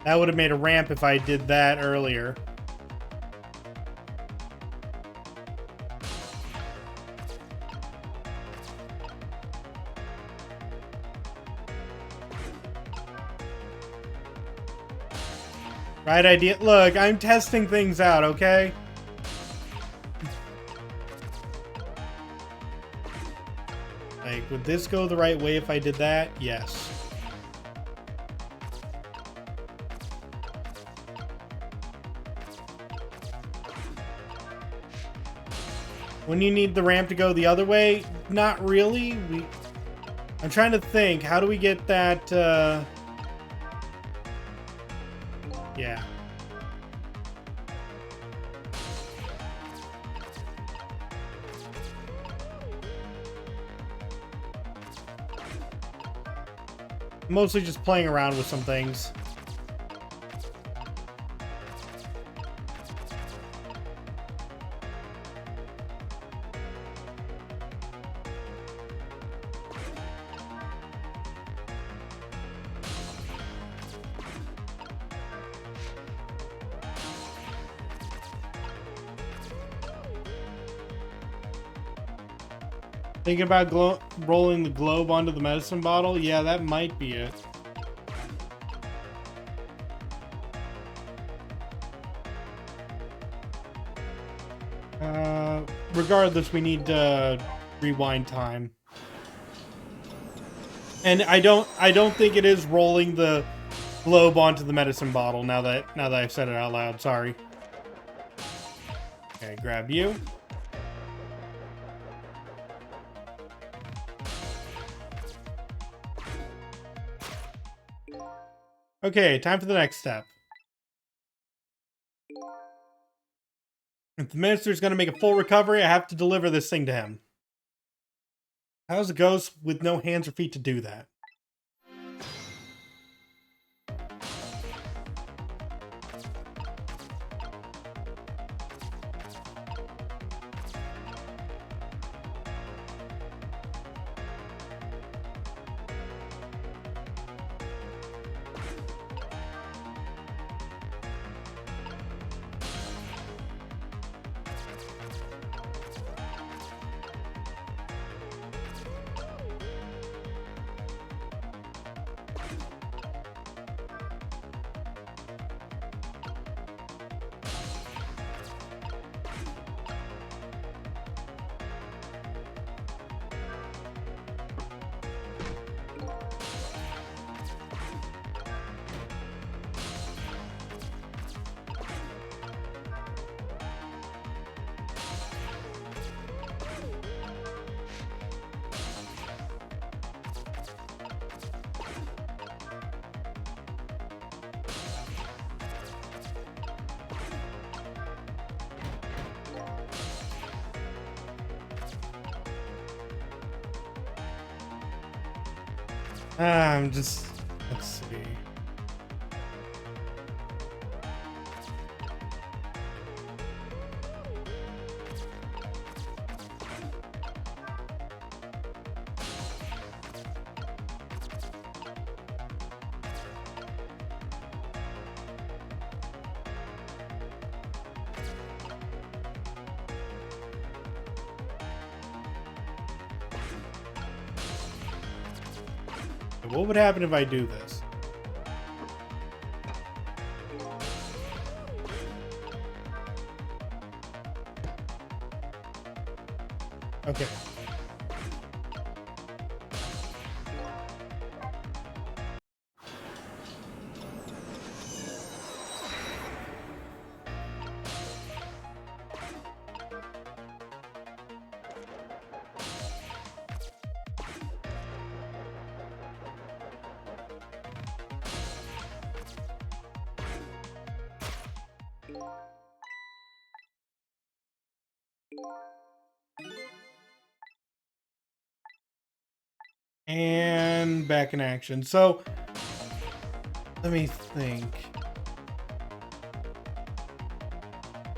That would have made a ramp if I did that earlier. Right idea. Look, I'm testing things out, okay? Like, would this go the right way if I did that? Yes. When you need the ramp to go the other way? Not really. I'm trying to think. How do we get that, yeah. Mostly just playing around with some things. Thinking about rolling the globe onto the medicine bottle? Yeah, that might be it. Regardless, we need to rewind time. And I don't think it is rolling the globe onto the medicine bottle now that I've said it out loud. Sorry. Okay, grab you. Okay, time for the next step. If the minister's going to make a full recovery, I have to deliver this thing to him. How's it goes with no hands or feet to do that? I'm just... let's see. What would happen if I do this? Okay. And back in action. So, let me think.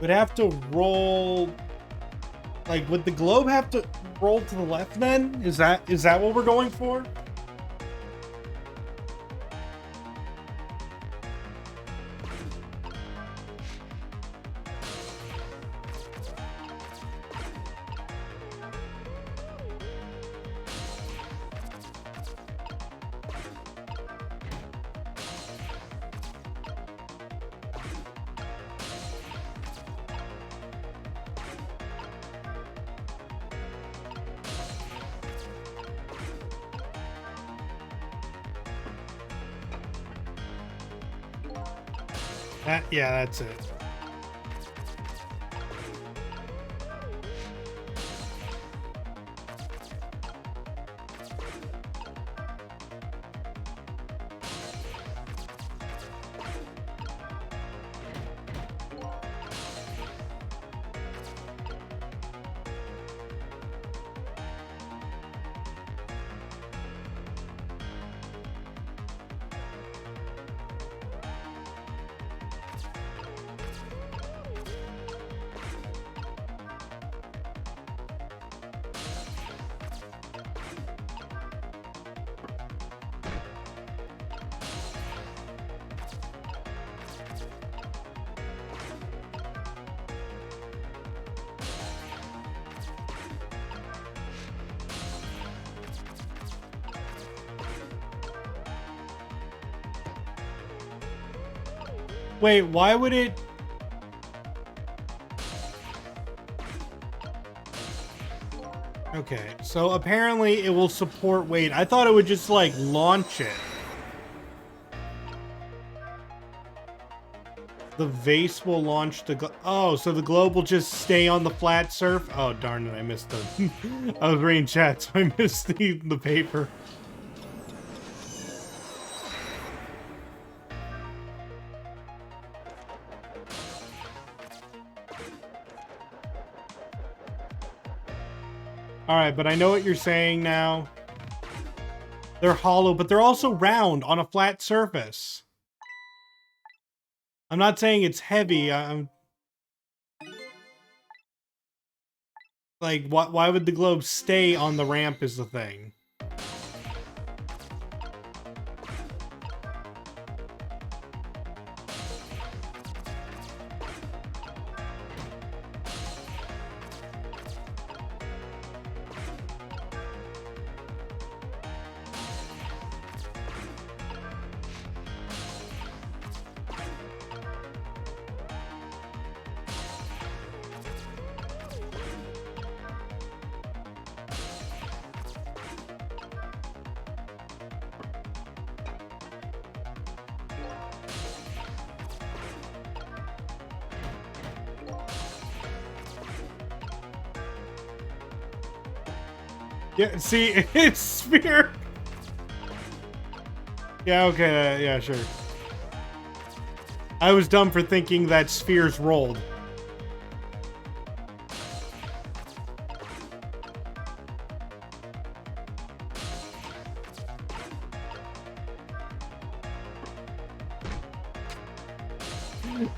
Would have to roll... like, would the globe have to roll to the left then? Is that what we're going for? Yeah, that's it. Wait, why would it... Okay, so apparently it will support weight. I thought it would just, like, launch it. The vase will launch the... Oh, so the globe will just stay on the flat surf? Oh, darn it, I missed the... I was reading chat, so I missed the paper. Alright, but I know what you're saying now. They're hollow, but they're also round on a flat surface. I'm not saying it's heavy, I'm... Like, why would the globe stay on the ramp is the thing. Yeah, see, it's sphere. Yeah, okay, yeah, sure. I was dumb for thinking that spheres rolled.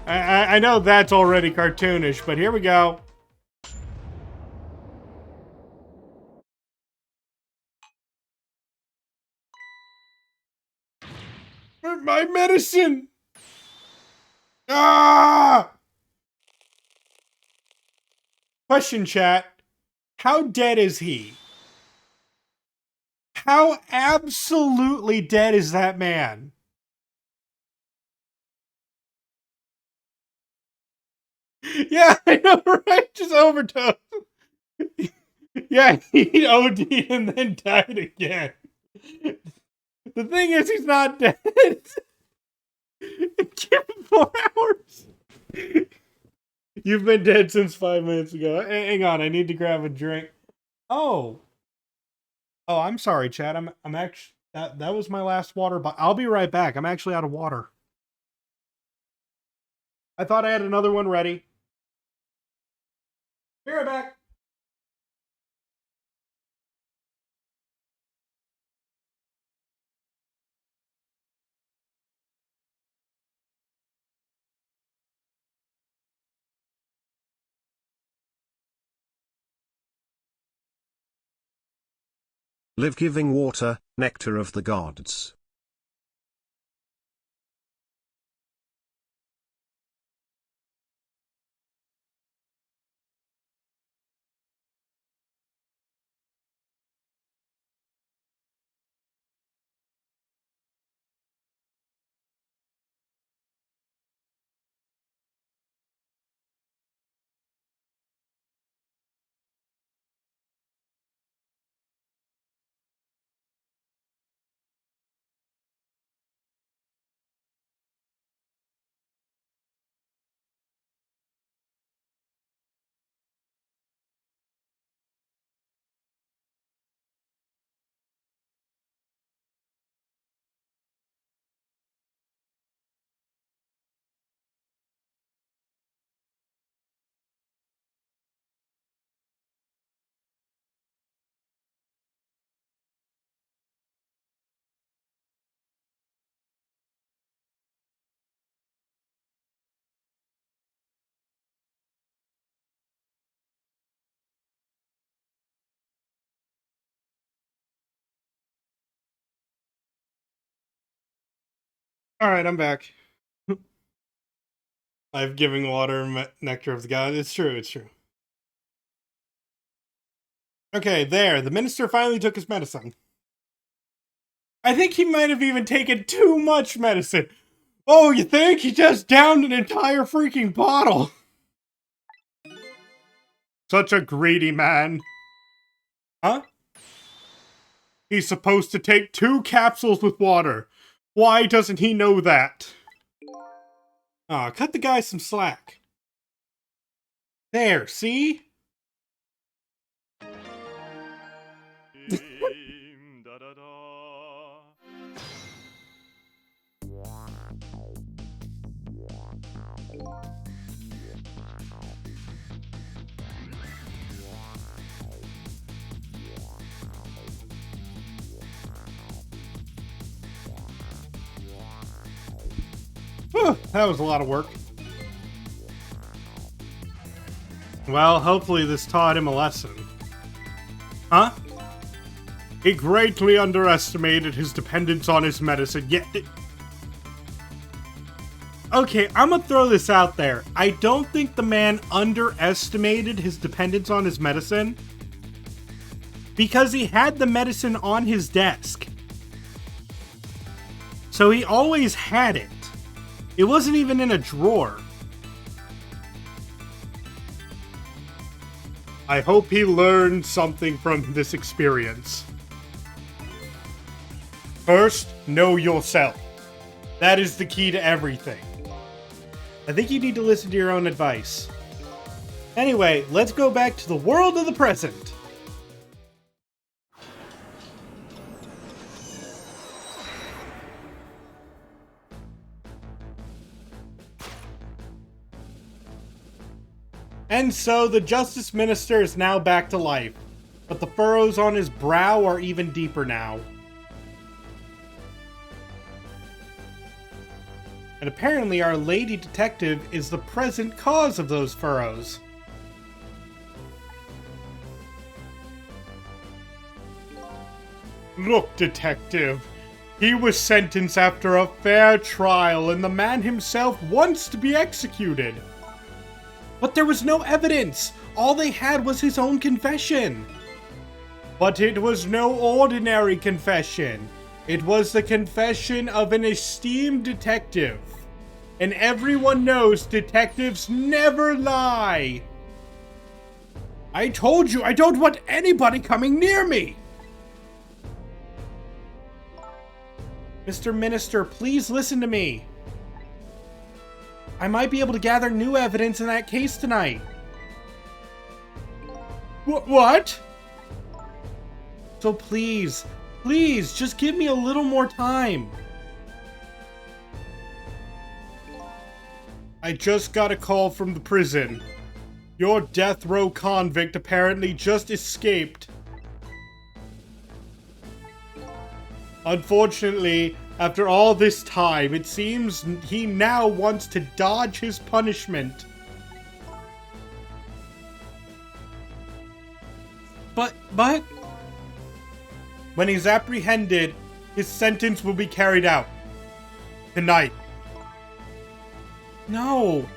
I know that's already cartoonish, but here we go. My medicine! Ah! Question, chat. How dead is he? How absolutely dead is that man? Yeah, I know, right? Just overdose. Yeah, he OD'd and then died again. The thing is, he's not dead. Give him 4 hours. You've been dead since 5 minutes ago. Hang on, I need to grab a drink. Oh. Oh, I'm sorry, Chad. I'm actually that was my last water, but I'll be right back. I'm actually out of water. I thought I had another one ready. Be right back. Life-giving water, nectar of the gods. All right, I'm back. I've given water nectar of the gods. It's true. It's true. Okay, there. The minister finally took his medicine. I think he might have even taken too much medicine. Oh, you think? He just downed an entire freaking bottle. Such a greedy man. Huh? He's supposed to take 2 capsules with water. Why doesn't he know that? Aw, cut the guy some slack. There, see? Whew, that was a lot of work. Well, hopefully this taught him a lesson. Huh? He greatly underestimated his dependence on his medicine, yet... Okay, I'm gonna throw this out there. I don't think the man underestimated his dependence on his medicine, because he had the medicine on his desk. So he always had it. It wasn't even in a drawer. I hope he learned something from this experience. First, know yourself. That is the key to everything. I think you need to listen to your own advice. Anyway, let's go back to the world of the present. And so the Justice Minister is now back to life, but the furrows on his brow are even deeper now. And apparently our lady detective is the present cause of those furrows. Look, detective, he was sentenced after a fair trial and the man himself wants to be executed. But there was no evidence. All they had was his own confession. But it was no ordinary confession. It was the confession of an esteemed detective. And everyone knows detectives never lie. I told you I don't want anybody coming near me. Mr. Minister, please listen to me. I might be able to gather new evidence in that case tonight. What? So please, just give me a little more time. I just got a call from the prison. Your death row convict apparently just escaped. Unfortunately, after all this time, it seems he now wants to dodge his punishment. But... When he's apprehended, his sentence will be carried out. Tonight. No.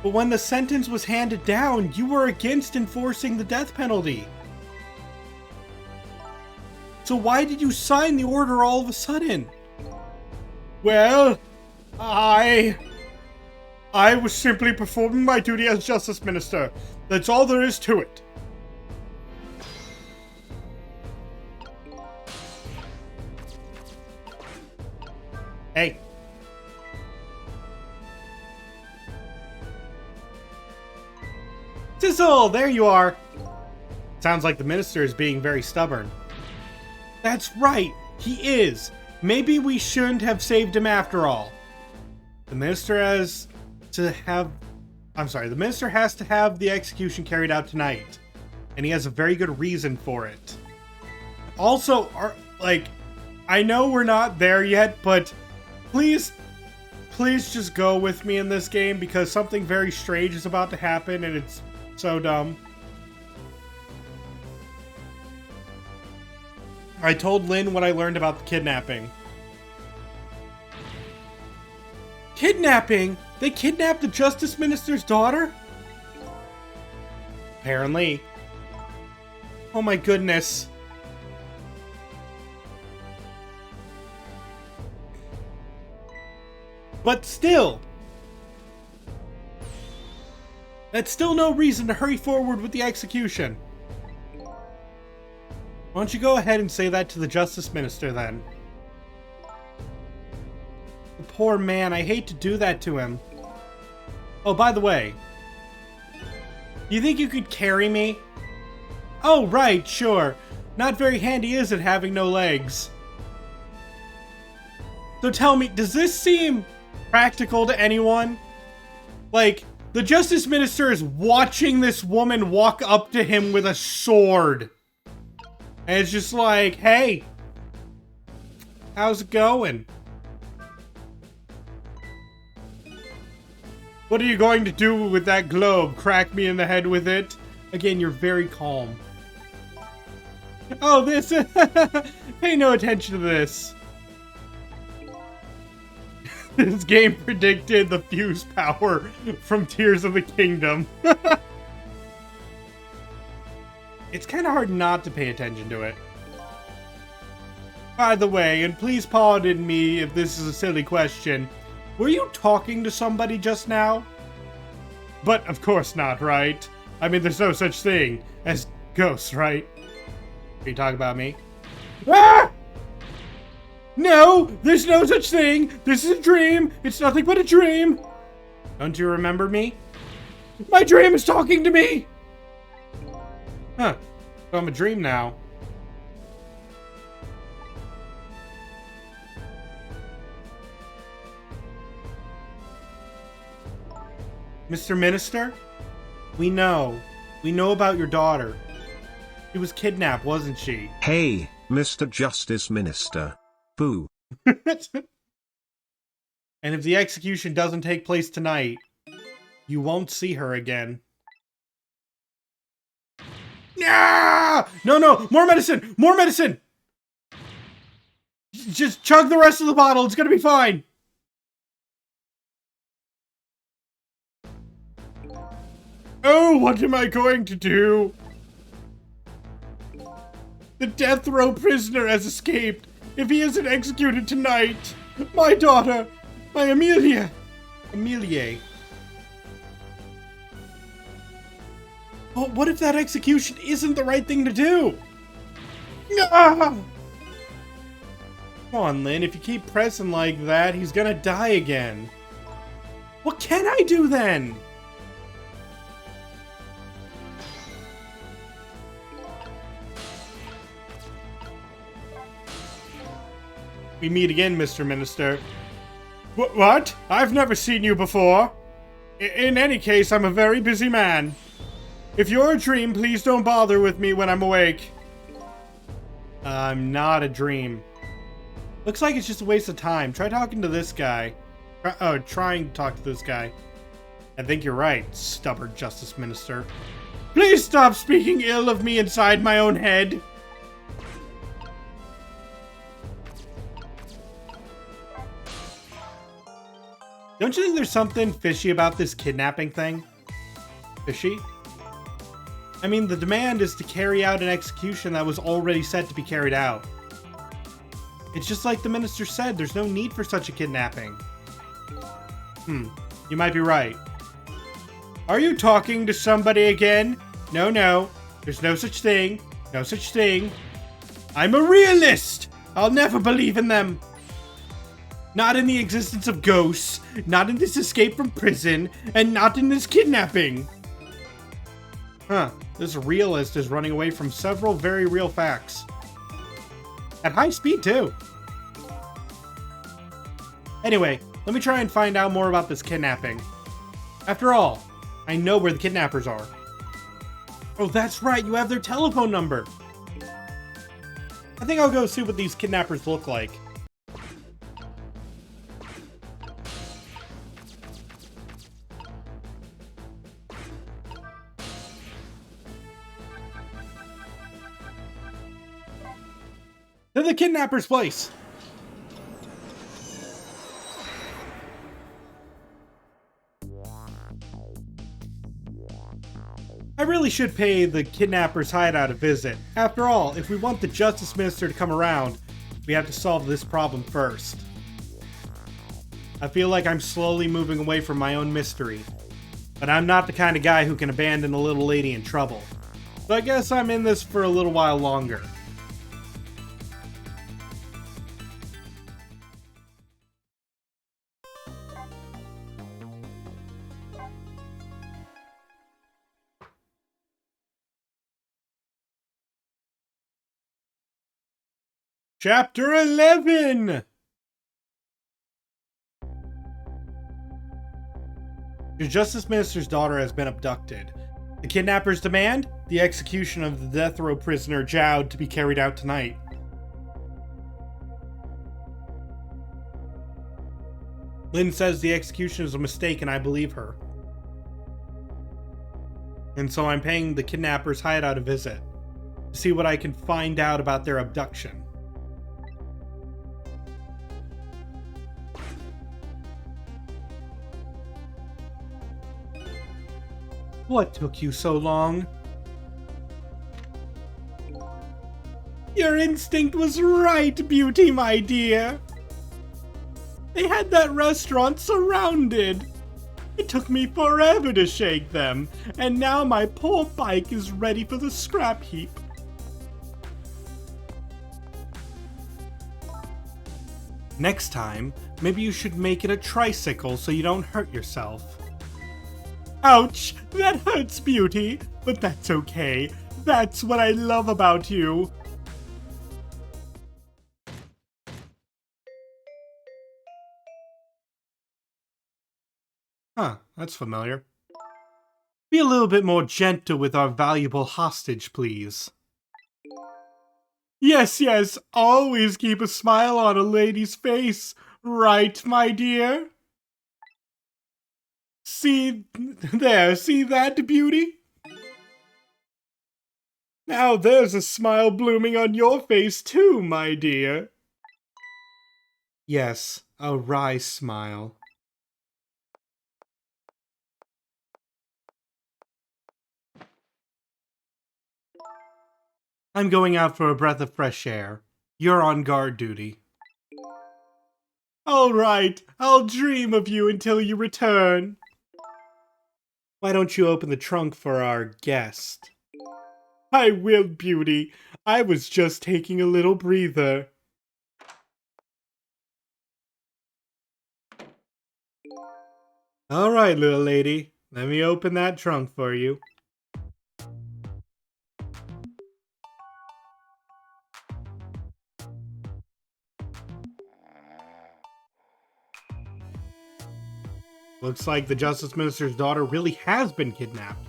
But when the sentence was handed down, you were against enforcing the death penalty. So why did you sign the order all of a sudden? Well, I was simply performing my duty as Justice Minister. That's all there is to it. Hey. Sizzle, there you are. Sounds like the minister is being very stubborn. That's right, he is. Maybe we shouldn't have saved him after all. The minister has to have the execution carried out tonight. And he has a very good reason for it. Also, I know we're not there yet, but please just go with me in this game because something very strange is about to happen and it's so dumb. I told Lynn what I learned about the kidnapping. Kidnapping? They kidnapped the Justice Minister's daughter? Apparently. Oh my goodness. But still, that's still no reason to hurry forward with the execution. Why don't you go ahead and say that to the Justice Minister then? The poor man, I hate to do that to him. Oh, by the way, do you think you could carry me? Oh, right, sure. Not very handy, is it, having no legs? So tell me, does this seem practical to anyone? Like, the Justice Minister is watching this woman walk up to him with a sword. And it's just like, hey, how's it going? What are you going to do with that globe? Crack me in the head with it? Again, you're very calm. Oh, this... Pay no attention to this. This game predicted the fuse power from Tears of the Kingdom. It's kind of hard not to pay attention to it. By the way, and please pardon me if this is a silly question, were you talking to somebody just now? But of course not, right? I mean, there's no such thing as ghosts, right? Are you talking about me? Ah! No! There's no such thing! This is a dream! It's nothing but a dream! Don't you remember me? My dream is talking to me! Huh. So I'm a dream now. Mr. Minister? We know. We know about your daughter. She was kidnapped, wasn't she? Hey, Mr. Justice Minister. Boo. And if the execution doesn't take place tonight, you won't see her again. No! No! More medicine! More medicine! Just chug the rest of the bottle. It's gonna be fine. Oh, what am I going to do? The death row prisoner has escaped. If he isn't executed tonight, my daughter, my Amelia. Oh, what if that execution isn't the right thing to do? Ah! Come on, Lynn, if you keep pressing like that, he's gonna die again. What can I do then? We meet again, Mr. Minister. What? I've never seen you before. In any case, I'm a very busy man. If you're a dream, please don't bother with me when I'm awake. I'm not a dream. Looks like it's just a waste of time. Try talking to this guy. Trying to talk to this guy. I think you're right, stubborn Justice Minister. Please stop speaking ill of me inside my own head. Don't you think there's something fishy about this kidnapping thing? Fishy? I mean, the demand is to carry out an execution that was already set to be carried out. It's just like the minister said, there's no need for such a kidnapping. You might be right. Are you talking to somebody again? No. There's no such thing. No such thing. I'm a realist! I'll never believe in them. Not in the existence of ghosts, not in this escape from prison, and not in this kidnapping. This realist is running away from several very real facts. At high speed, too. Anyway, let me try and find out more about this kidnapping. After all, I know where the kidnappers are. Oh, that's right, you have their telephone number. I think I'll go see what these kidnappers look like. To the kidnapper's place! I really should pay the kidnapper's hideout a visit. After all, if we want the Justice Minister to come around, we have to solve this problem first. I feel like I'm slowly moving away from my own mystery. But I'm not the kind of guy who can abandon a little lady in trouble. So I guess I'm in this for a little while longer. Chapter 11! The Justice Minister's daughter has been abducted. The kidnappers demand the execution of the death row prisoner Jowd to be carried out tonight. Lynn says the execution is a mistake and I believe her. And so I'm paying the kidnappers' hideout a visit to see what I can find out about their abduction. What took you so long? Your instinct was right, Beauty, my dear. They had that restaurant surrounded. It took me forever to shake them, and now my poor bike is ready for the scrap heap. Next time, maybe you should make it a tricycle so you don't hurt yourself. Ouch! That hurts, Beauty, but that's okay. That's what I love about you. Huh, that's familiar. Be a little bit more gentle with our valuable hostage, please. Yes, yes, always keep a smile on a lady's face, right, my dear? See that, Beauty? Now there's a smile blooming on your face too, my dear. Yes, a wry smile. I'm going out for a breath of fresh air. You're on guard duty. All right, I'll dream of you until you return. Why don't you open the trunk for our guest? I will, Beauty. I was just taking a little breather. All right, little lady. Let me open that trunk for you. Looks like the Justice Minister's daughter really has been kidnapped.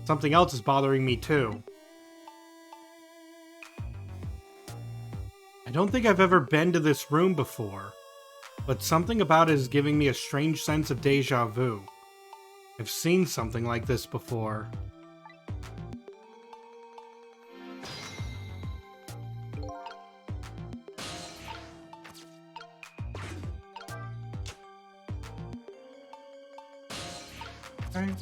Something else is bothering me too. I don't think I've ever been to this room before, but something about it is giving me a strange sense of deja vu. I've seen something like this before. Okay.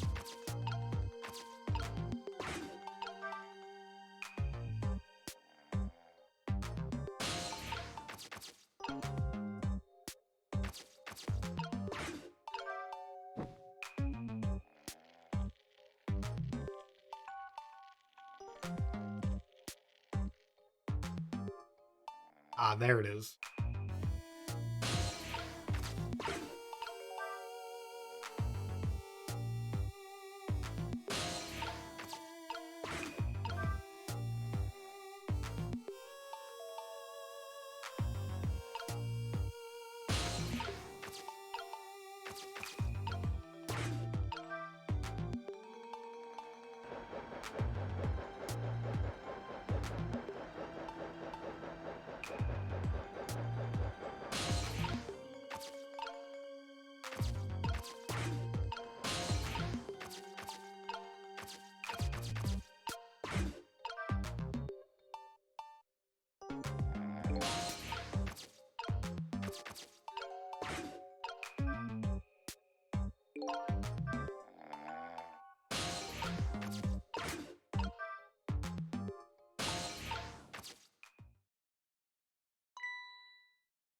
Ah, there it is.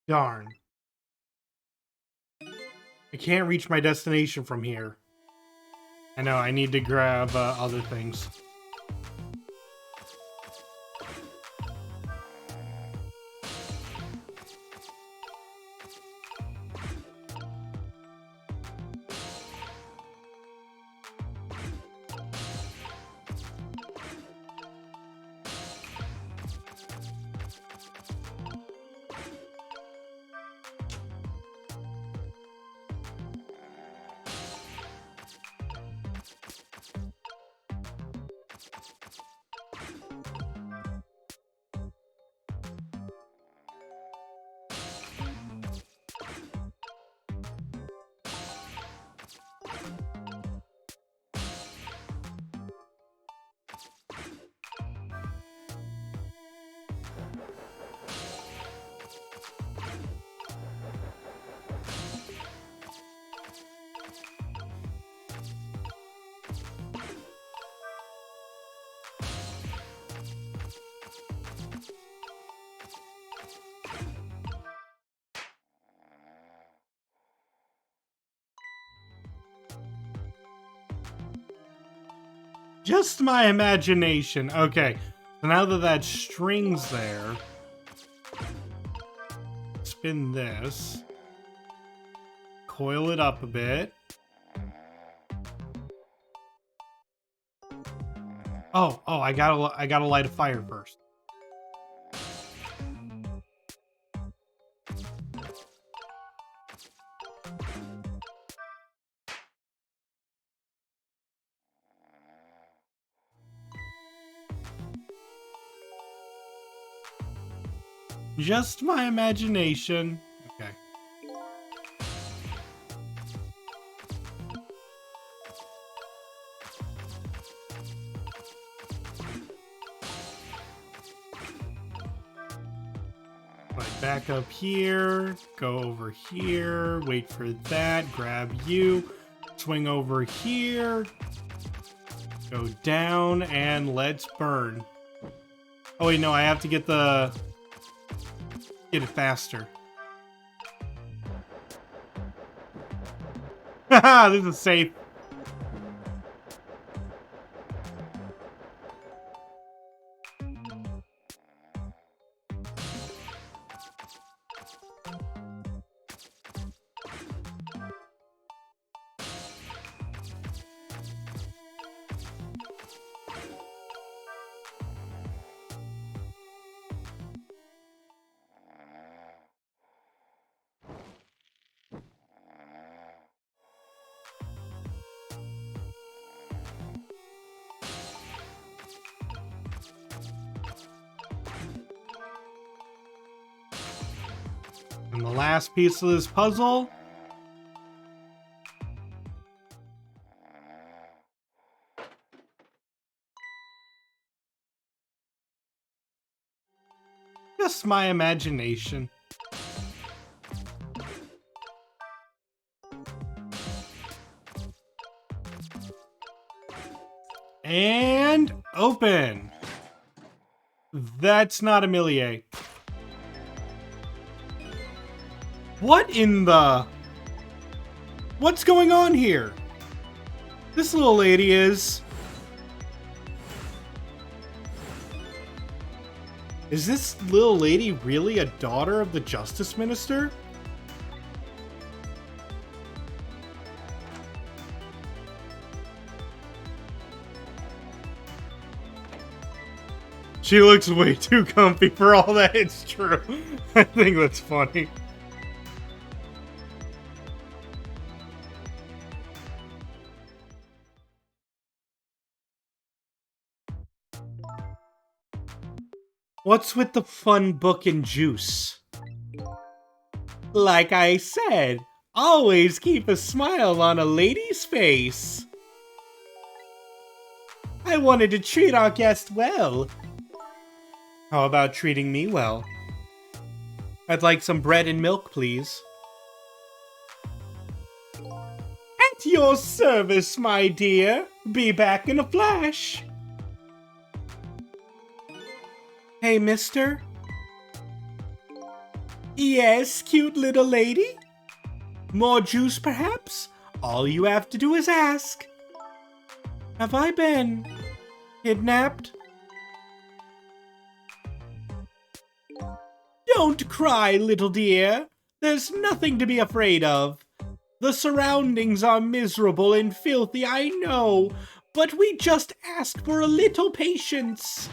Darn. can't reach my destination from here. I know, I need to grab other things. Just my imagination. Okay, so now that string's there, spin this, coil it up a bit. Oh, I gotta light a fire first. Just my imagination. Okay. Right, back up here, go over here, wait for that, grab you, swing over here, go down, and let's burn. Oh wait, no, I have to get it faster. Haha, this is safe. And the last piece of this puzzle. Just my imagination. And open. That's not Amelie. What in the... What's going on here? This little lady is... Is this little lady really a daughter of the Justice Minister? She looks way too comfy for all that, it's true. I think that's funny. What's with the fun book and juice? Like I said, always keep a smile on a lady's face. I wanted to treat our guest well. How about treating me well? I'd like some bread and milk, please. At your service, my dear. Be back in a flash. Hey, mister? Yes, cute little lady? More juice, perhaps? All you have to do is ask. Have I been kidnapped? Don't cry, little dear. There's nothing to be afraid of. The surroundings are miserable and filthy, I know, but we just ask for a little patience.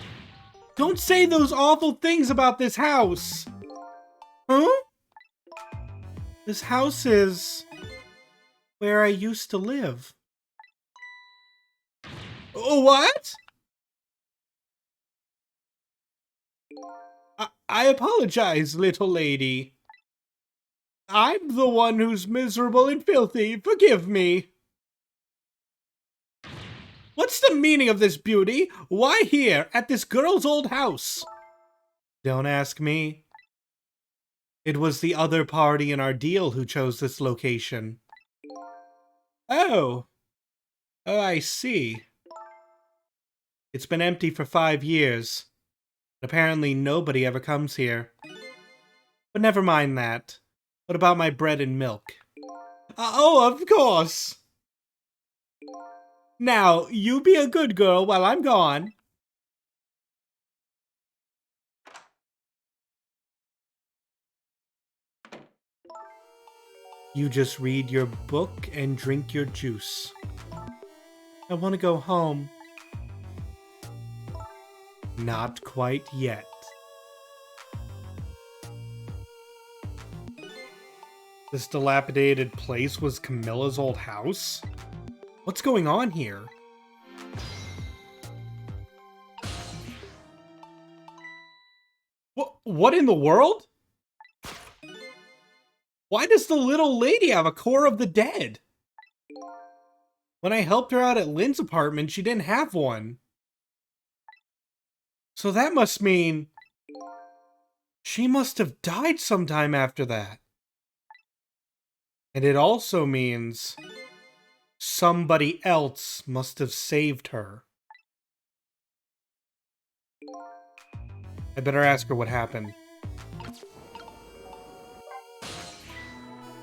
Don't say those awful things about this house. Huh? This house is where I used to live. Oh, what? I apologize, little lady. I'm the one who's miserable and filthy. Forgive me. What's the meaning of this, beauty? Why here, at this girl's old house? Don't ask me. It was the other party in our deal who chose this location. Oh. Oh, I see. It's been empty for 5 years. Apparently nobody ever comes here. But never mind that. What about my bread and milk? Oh, of course! Now, you be a good girl while I'm gone. You just read your book and drink your juice. I want to go home. Not quite yet. This dilapidated place was Camilla's old house? What's going on here? What in the world? Why does the little lady have a core of the dead? When I helped her out at Lynn's apartment, she didn't have one. So that must mean she must have died sometime after that. And it also means somebody else must have saved her. I better ask her what happened.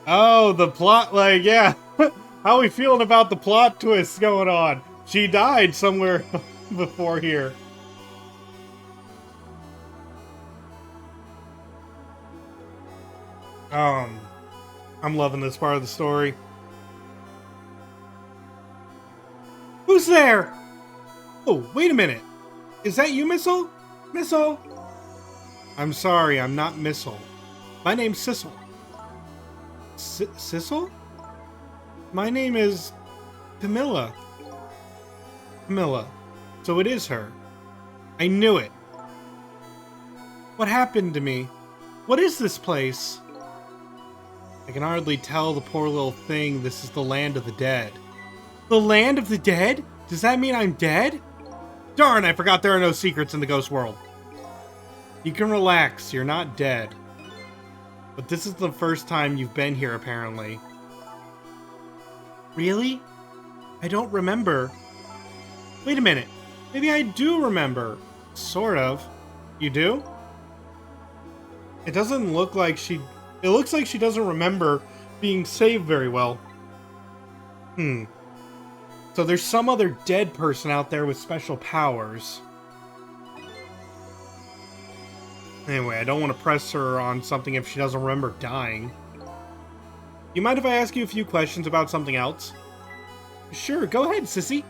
Oh, the plot, like, yeah. How are we feeling about the plot twists going on? She died somewhere before here. I'm loving this part of the story. Who's there? Oh, wait a minute. Is that you, Missile? Missile? I'm sorry, I'm not Missile. My name's Sissel. Sissel? My name is Camilla. Camilla. So it is her. I knew it. What happened to me? What is this place? I can hardly tell the poor little thing this is the land of the dead. The land of the dead? Does that mean I'm dead? Darn, I forgot there are no secrets in the ghost world. You can relax, you're not dead. But this is the first time you've been here, apparently. Really? I don't remember. Wait a minute. Maybe I do remember. Sort of. You do? It doesn't look like she... It looks like she doesn't remember being saved very well. So there's some other dead person out there with special powers. Anyway, I don't want to press her on something if she doesn't remember dying. You mind if I ask you a few questions about something else? Sure, go ahead, sissy.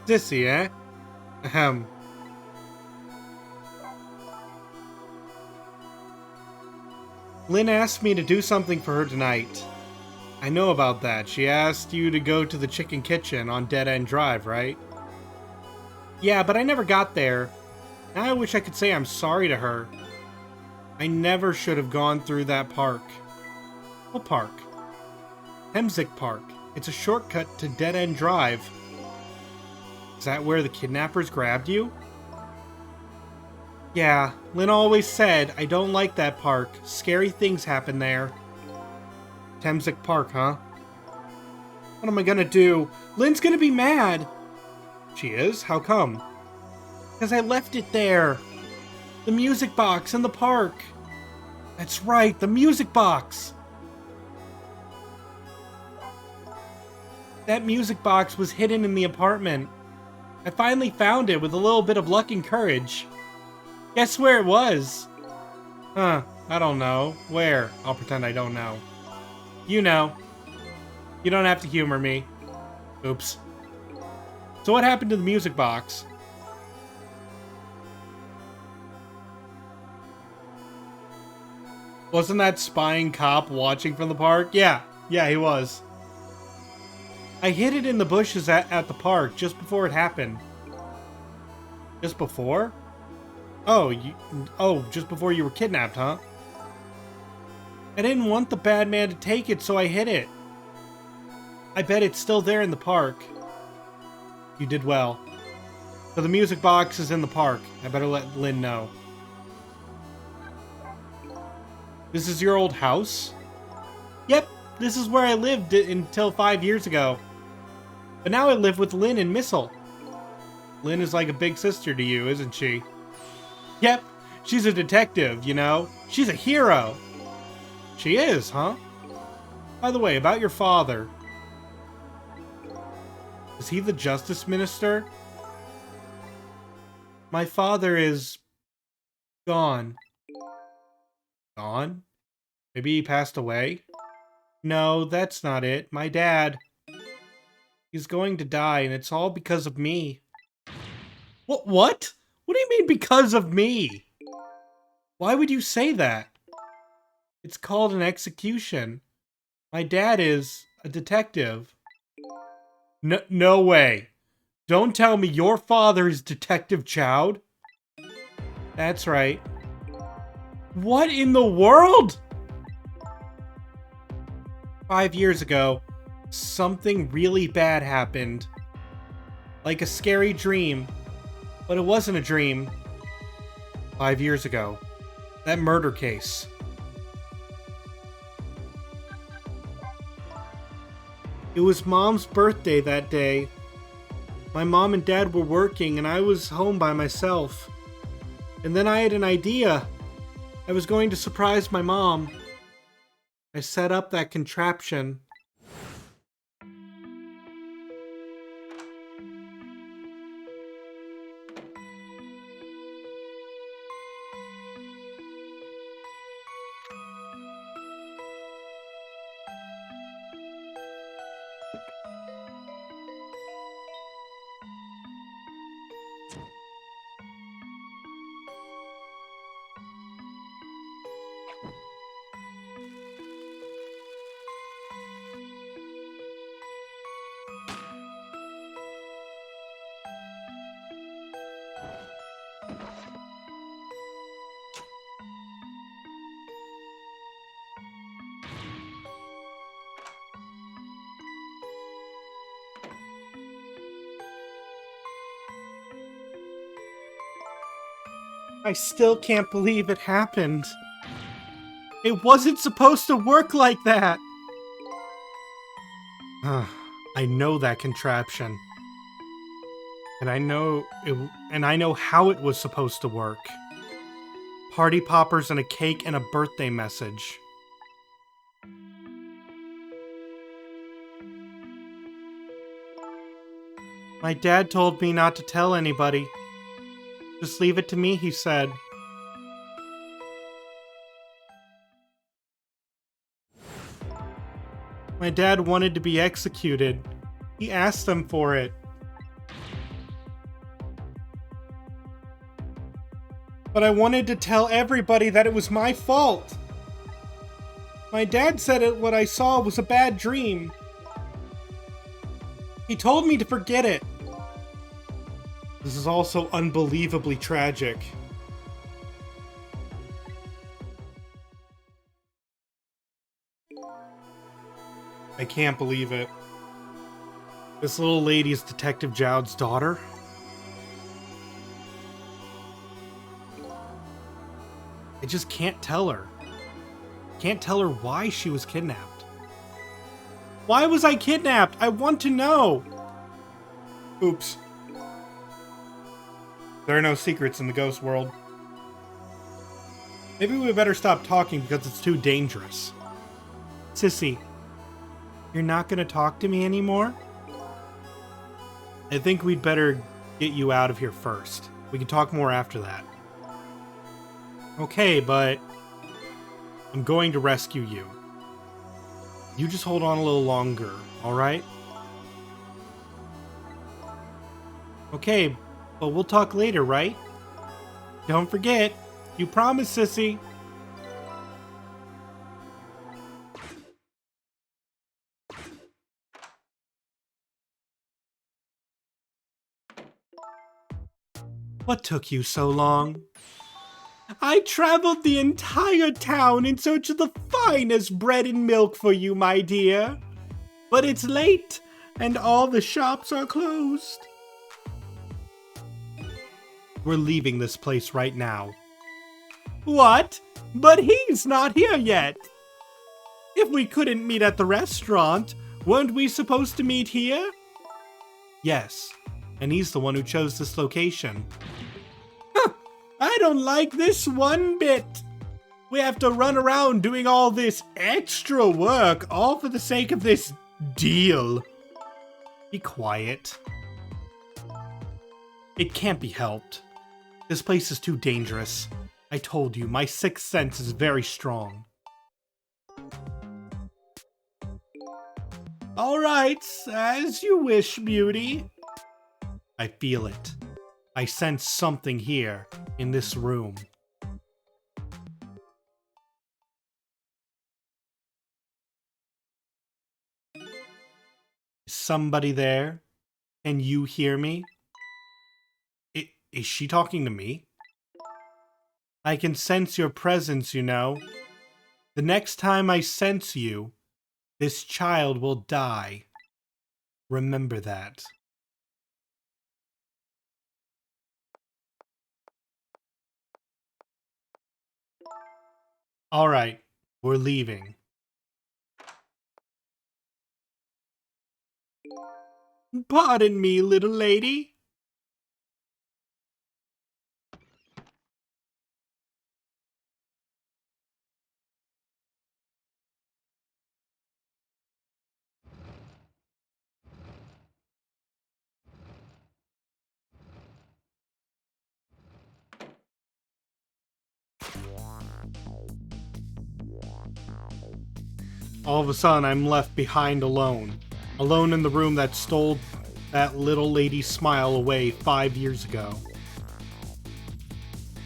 Sissy, eh? Ahem. Lynn asked me to do something for her tonight. I know about that. She asked you to go to the chicken kitchen on Dead End Drive, right? Yeah, but I never got there. Now I wish I could say I'm sorry to her. I never should have gone through that park. What park? Hemsick Park. It's a shortcut to Dead End Drive. Is that where the kidnappers grabbed you? Yeah, Lynn always said, I don't like that park. Scary things happen there. Temsick Park, huh? What am I gonna do? Lynn's gonna be mad! She is? How come? Because I left it there. The music box in the park. That's right, the music box. That music box was hidden in the apartment. I finally found it with a little bit of luck and courage. Guess where it was? Huh, I don't know. Where? I'll pretend I don't know. You know. You don't have to humor me. Oops. So what happened to the music box? Wasn't that spying cop watching from the park? Yeah, he was. I hid it in the bushes at the park just before it happened. Just before? Oh, just before you were kidnapped, huh? I didn't want the bad man to take it, so I hid it. I bet it's still there in the park. You did well. So the music box is in the park. I better let Lynn know. This is your old house? Yep, this is where I lived until 5 years ago. But now I live with Lynn and Missile. Lynn is like a big sister to you, isn't she? Yep, she's a detective, you know? She's a hero. She is, huh? By the way, about your father. Is he the justice minister? My father is... gone. Gone? Maybe he passed away? No, that's not it. My dad. He's going to die, and it's all because of me. What? What do you mean, because of me? Why would you say that? It's called an execution. My dad is a detective. No way. Don't tell me your father is Detective Chowd? That's right. What in the world? 5 years ago, something really bad happened. Like a scary dream. But it wasn't a dream. 5 years ago. That murder case. It was Mom's birthday that day. My mom and dad were working and I was home by myself. And then I had an idea. I was going to surprise my mom. I set up that contraption. I still can't believe it happened. It wasn't supposed to work like that. I know that contraption. And I know how it was supposed to work. Party poppers and a cake and a birthday message. My dad told me not to tell anybody. Just leave it to me, he said. My dad wanted to be executed. He asked them for it. But I wanted to tell everybody that it was my fault. My dad said what I saw was a bad dream. He told me to forget it. This is also unbelievably tragic. I can't believe it. This little lady is Detective Jowd's daughter? I just can't tell her. Can't tell her why she was kidnapped. Why was I kidnapped? I want to know! Oops. There are no secrets in the ghost world. Maybe we better stop talking because it's too dangerous. Sissy, you're not gonna talk to me anymore? I think we'd better get you out of here first. We can talk more after that. Okay, but I'm going to rescue you. You just hold on a little longer, alright? Okay, but we'll talk later, right? Don't forget, you promised, sissy. What took you so long? I traveled the entire town in search of the finest bread and milk for you, my dear. But it's late, and all the shops are closed. We're leaving this place right now. What? But he's not here yet. If we couldn't meet at the restaurant, weren't we supposed to meet here? Yes, and he's the one who chose this location. I don't like this one bit. We have to run around doing all this extra work, all for the sake of this deal. Be quiet. It can't be helped. This place is too dangerous. I told you, my sixth sense is very strong. All right, as you wish, beauty. I feel it. I sense something here, in this room. Is somebody there? Can you hear me? Is she talking to me? I can sense your presence, you know. The next time I sense you, this child will die. Remember that. All right, we're leaving. Pardon me, little lady. All of a sudden, I'm left behind alone. Alone in the room that stole that little lady's smile away 5 years ago.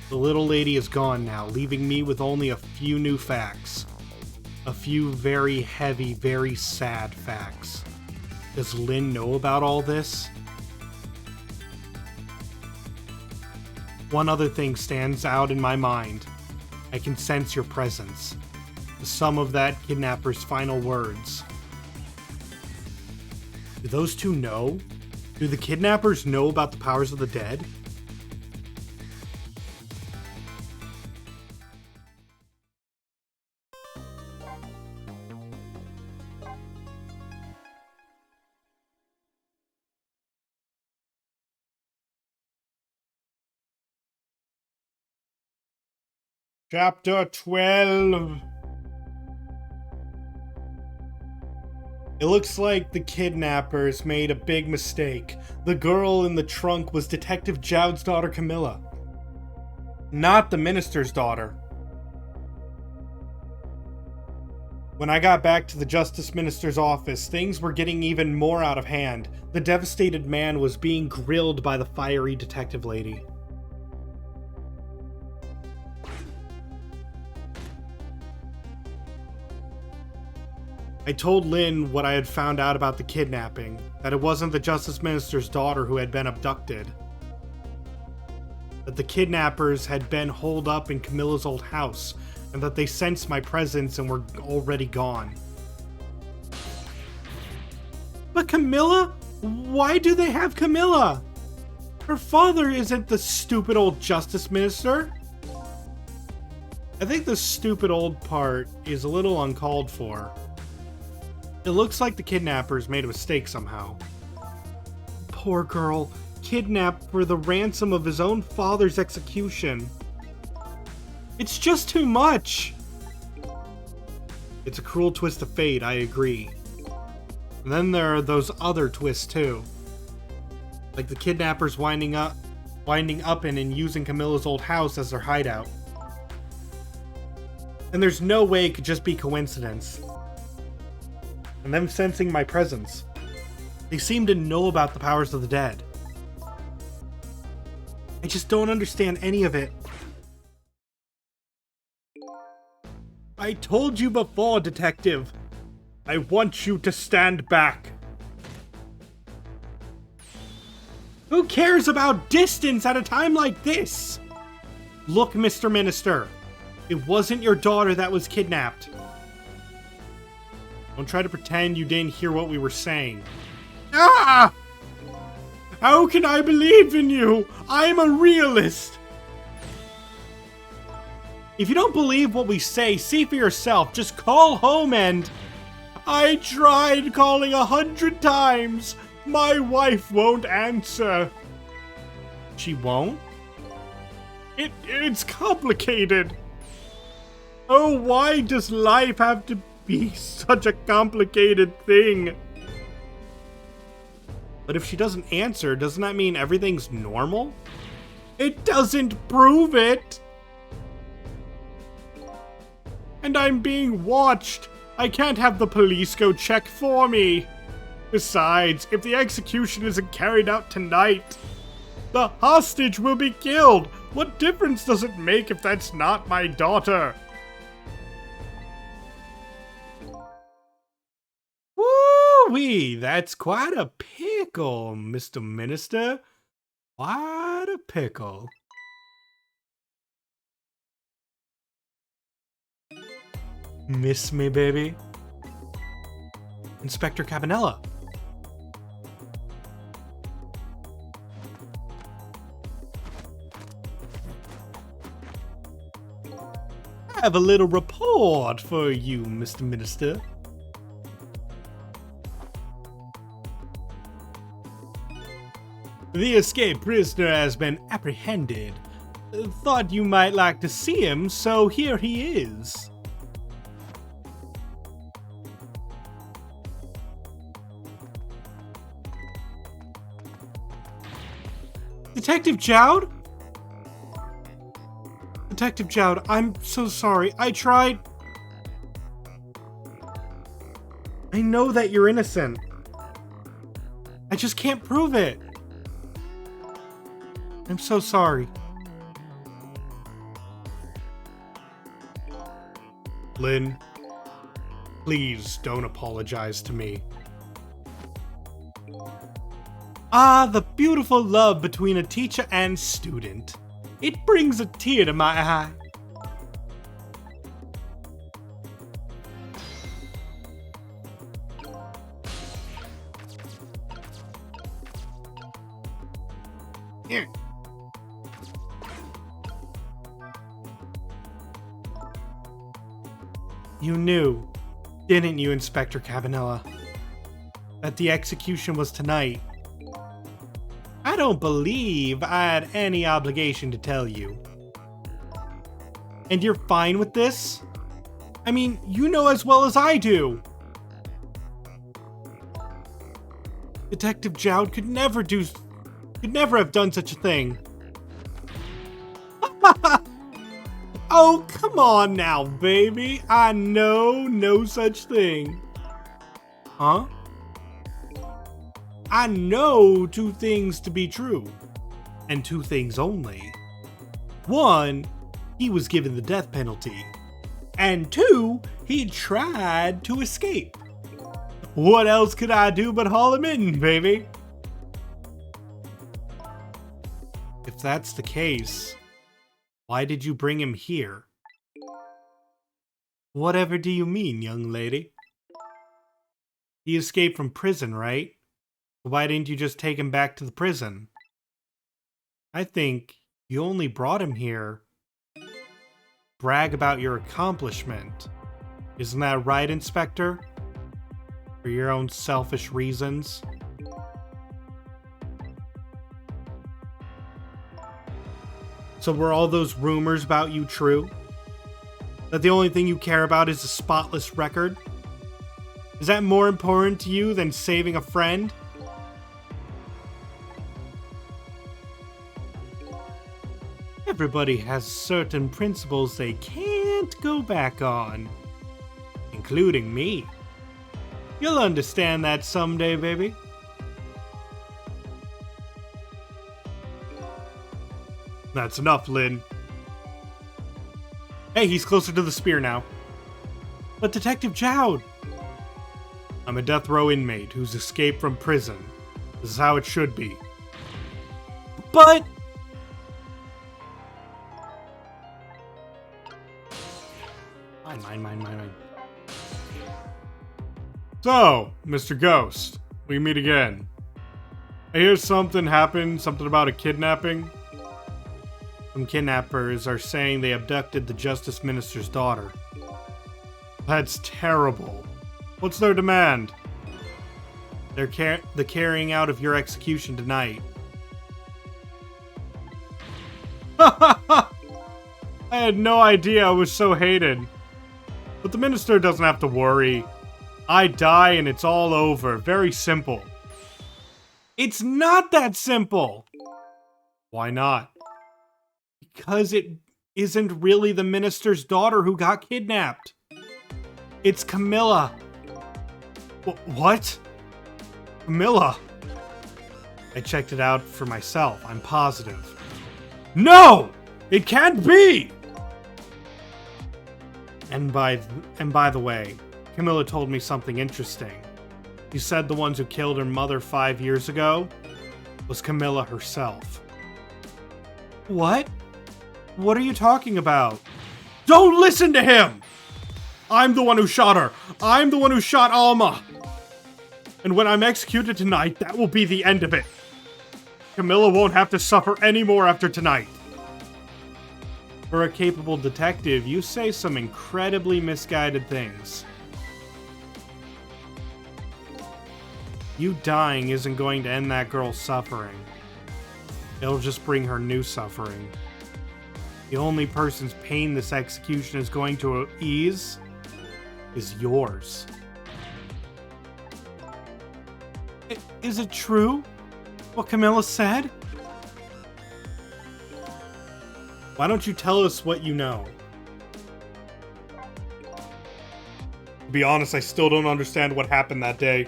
The little lady is gone now, leaving me with only a few new facts. A few very heavy, very sad facts. Does Lynn know about all this? One other thing stands out in my mind. I can sense your presence. The sum of that kidnapper's final words. Do those two know? Do the kidnappers know about the powers of the dead? Chapter 12. It looks like the kidnappers made a big mistake. The girl in the trunk was Detective Jowd's daughter Camilla, not the minister's daughter. When I got back to the Justice Minister's office, things were getting even more out of hand. The devastated man was being grilled by the fiery detective lady. I told Lynn what I had found out about the kidnapping, that it wasn't the Justice Minister's daughter who had been abducted. That the kidnappers had been holed up in Camilla's old house, and that they sensed my presence and were already gone. But Camilla? Why do they have Camilla? Her father isn't the stupid old Justice Minister. I think the stupid old part is a little uncalled for. It looks like the kidnappers made a mistake somehow. Poor girl, kidnapped for the ransom of his own father's execution. It's just too much! It's a cruel twist of fate, I agree. And then there are those other twists too. Like the kidnappers winding up in and using Camilla's old house as their hideout. And there's no way it could just be coincidence. And them sensing my presence. They seem to know about the powers of the dead. I just don't understand any of it. I told you before, Detective. I want you to stand back. Who cares about distance at a time like this? Look, Mr. Minister. It wasn't your daughter that was kidnapped. Don't try to pretend you didn't hear what we were saying. Ah! How can I believe in you? I'm a realist. If you don't believe what we say, see for yourself. Just call home and... I tried calling 100 times. My wife won't answer. She won't? It's complicated. Oh, why does life have to be such a complicated thing? But if she doesn't answer, doesn't that mean everything's normal? It doesn't prove it. And I'm being watched. I can't have the police go check for me. Besides, if the execution isn't carried out tonight, the hostage will be killed. What difference does it make if that's not my daughter? Woo-wee, that's quite a pickle, Mr. Minister. Quite a pickle. Miss me, baby? Inspector Cabanella. I have a little report for you, Mr. Minister. The escaped prisoner has been apprehended. Thought you might like to see him, so here he is. Detective Jowd? Detective Jowd, I'm so sorry. I tried... I know that you're innocent. I just can't prove it. I'm so sorry. Lynn, please don't apologize to me. Ah, the beautiful love between a teacher and student. It brings a tear to my eye. Here. You knew, didn't you, Inspector Cabanella, that the execution was tonight? I don't believe I had any obligation to tell you. And you're fine with this? I mean, you know as well as I do. Detective Jowd could never have done such a thing. Oh, come on now, baby. I know no such thing. Huh? I know two things to be true, and two things only. One, he was given the death penalty, and two, he tried to escape. What else could I do but haul him in, baby? If that's the case, why did you bring him here? Whatever do you mean, young lady? He escaped from prison, right? Why didn't you just take him back to the prison? I think you only brought him here. Brag about your accomplishment. Isn't that right, Inspector? For your own selfish reasons. So were all those rumors about you true? That the only thing you care about is a spotless record? Is that more important to you than saving a friend? Everybody has certain principles they can't go back on. Including me. You'll understand that someday, baby. That's enough, Lynn. Hey, he's closer to the spear now. But Detective Jowd! I'm a death row inmate who's escaped from prison. This is how it should be. But... Mine. So, Mr. Ghost, we meet again. I hear something happened, something about a kidnapping. Some kidnappers are saying they abducted the Justice Minister's daughter. That's terrible. What's their demand? The carrying out of your execution tonight. I had no idea I was so hated. But the minister doesn't have to worry. I die and it's all over. Very simple. It's not that simple! Why not? Because it isn't really the minister's daughter who got kidnapped. It's Camilla. What? Camilla? I checked it out for myself. I'm positive. No! It can't be! And by the way, Camilla told me something interesting. You said the ones who killed her mother 5 years ago was Camilla herself. What? What are you talking about? Don't listen to him! I'm the one who shot her. I'm the one who shot Alma. And when I'm executed tonight, that will be the end of it. Camilla won't have to suffer anymore after tonight. For a capable detective, you say some incredibly misguided things. You dying isn't going to end that girl's suffering. It'll just bring her new suffering. The only person's pain this execution is going to ease is yours. Is it true? What Camilla said? Why don't you tell us what you know? To be honest, I still don't understand what happened that day.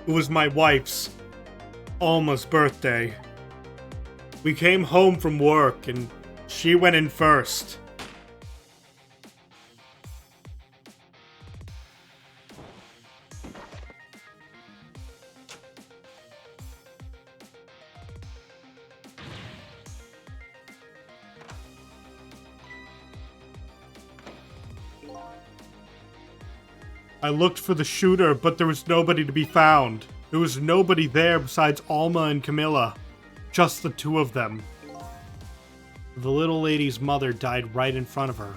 It was my wife's, Alma's birthday. We came home from work and she went in first. I looked for the shooter, but there was nobody to be found. There was nobody there besides Alma and Camilla. Just the two of them. The little lady's mother died right in front of her.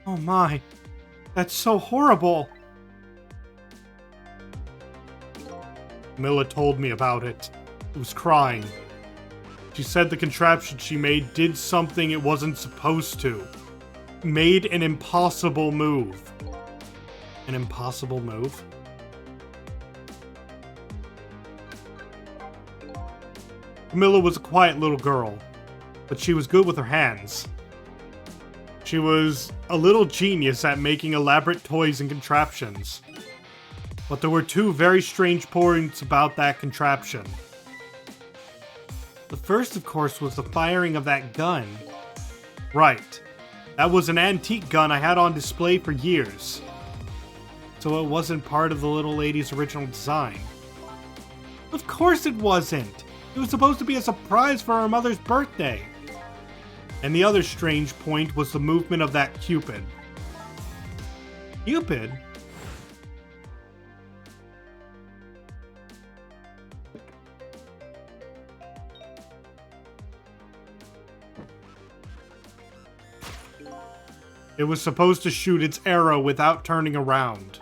Oh my, that's so horrible. Camilla told me about it. It was crying. She said the contraption she made did something it wasn't supposed to. Made an impossible move. An impossible move? Camilla was a quiet little girl, but she was good with her hands. She was a little genius at making elaborate toys and contraptions. But there were two very strange points about that contraption. The first, of course, was the firing of that gun. Right. That was an antique gun I had on display for years. So it wasn't part of the little lady's original design. Of course it wasn't! It was supposed to be a surprise for her mother's birthday. And the other strange point was the movement of that Cupid. Cupid? It was supposed to shoot its arrow without turning around.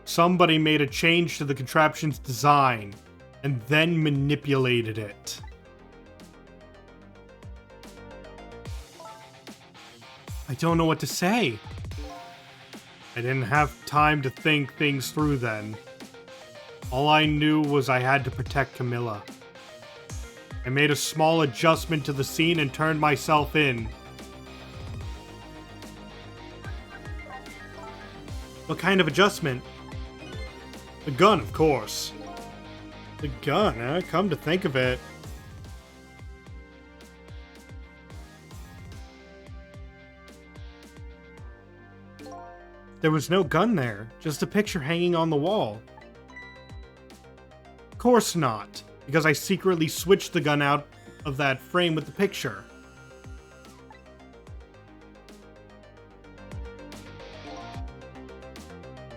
Somebody made a change to the contraption's design, and then manipulated it. I don't know what to say. I didn't have time to think things through then. All I knew was I had to protect Camilla. I made a small adjustment to the scene and turned myself in. What kind of adjustment? The gun, of course. The gun, huh? Come to think of it. There was no gun there, just a picture hanging on the wall. Of course not, because I secretly switched the gun out of that frame with the picture.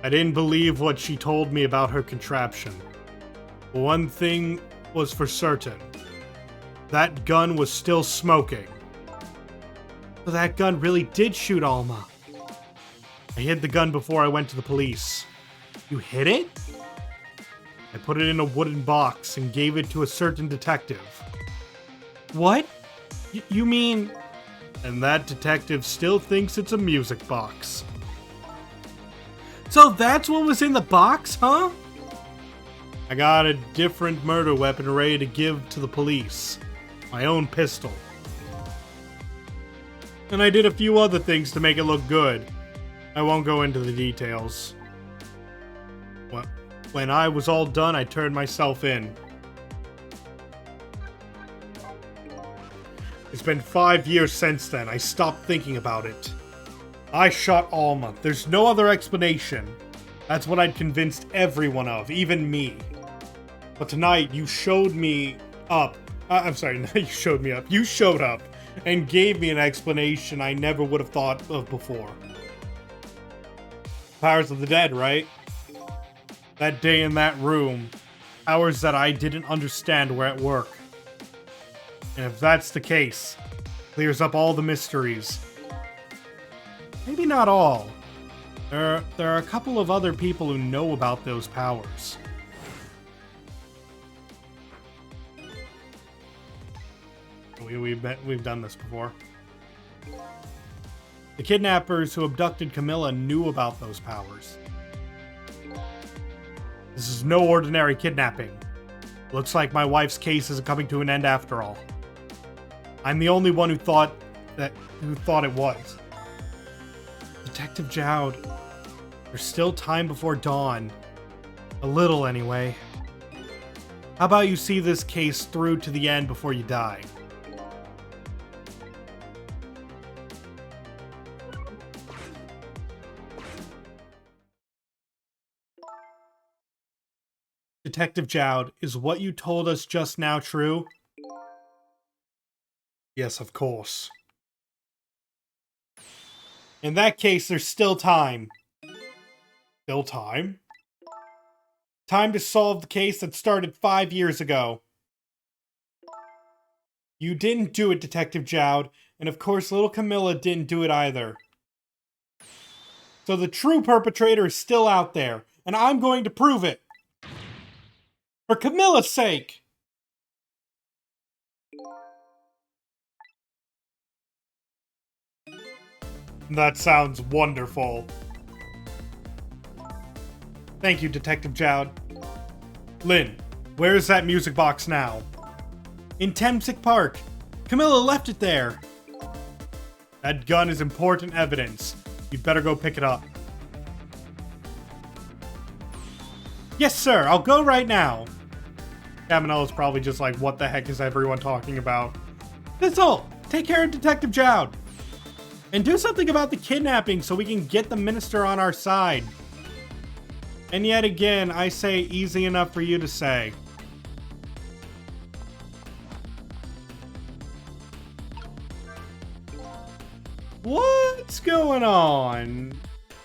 I didn't believe what she told me about her contraption. But one thing was for certain. That gun was still smoking. So that gun really did shoot Alma. I hid the gun before I went to the police. You hid it? I put it in a wooden box and gave it to a certain detective. What? You mean... And that detective still thinks it's a music box. So that's what was in the box, huh? I got a different murder weapon ready to give to the police. My own pistol. And I did a few other things to make it look good. I won't go into the details. Well, when I was all done, I turned myself in. It's been 5 years since then. I stopped thinking about it. I shot Alma. There's no other explanation. That's what I'd convinced everyone of, even me. But tonight, you showed me up. I'm sorry, not you showed me up. You showed up and gave me an explanation I never would have thought of before. Powers of the dead, right? That day in that room, powers that I didn't understand were at work. And if that's the case, clears up all the mysteries. Maybe not all. There are a couple of other people who know about those powers. We've done this before. The kidnappers who abducted Camilla knew about those powers. This is no ordinary kidnapping. Looks like my wife's case isn't coming to an end after all. I'm the only one who thought it was. Detective Jowd, there's still time before dawn. A little, anyway. How about you see this case through to the end before you die? Detective Jowd, is what you told us just now true? Yes, of course. In that case, there's still time. Still time? Time to solve the case that started 5 years ago. You didn't do it, Detective Jowd, and of course little Camilla didn't do it either. So the true perpetrator is still out there, and I'm going to prove it. For Camilla's sake! That sounds wonderful. Thank you, Detective Jowd. Lynn, where is that music box now? In Temsic Park. Camilla left it there. That gun is important evidence. You'd better go pick it up. Yes, sir. I'll go right now. Caminella's probably just like, what the heck is everyone talking about? Thistle, take care of Detective Jowd. And do something about the kidnapping so we can get the minister on our side. And yet again, I say easy enough for you to say. What's going on?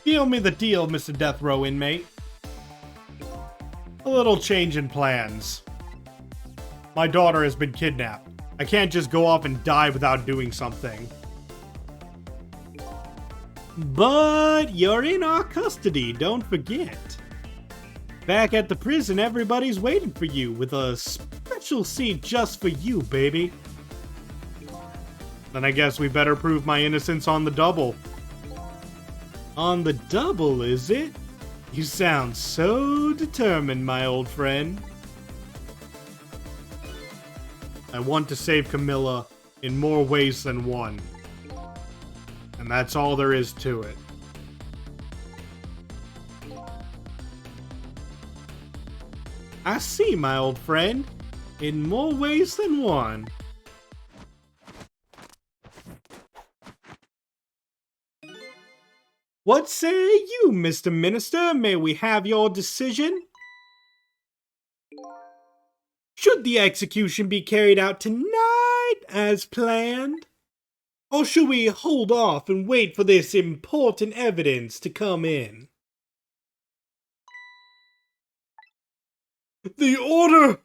Deal me the deal, Mr. Death Row inmate. A little change in plans. My daughter has been kidnapped. I can't just go off and die without doing something. But you're in our custody, don't forget. Back at the prison, everybody's waiting for you with a special seat just for you, baby. Then I guess we better prove my innocence on the double. On the double, is it? You sound so determined, my old friend. I want to save Camilla in more ways than one. And that's all there is to it. I see, my old friend. In more ways than one. What say you, Mr. Minister? May we have your decision? Should the execution be carried out tonight as planned? Or should we hold off and wait for this important evidence to come in? The order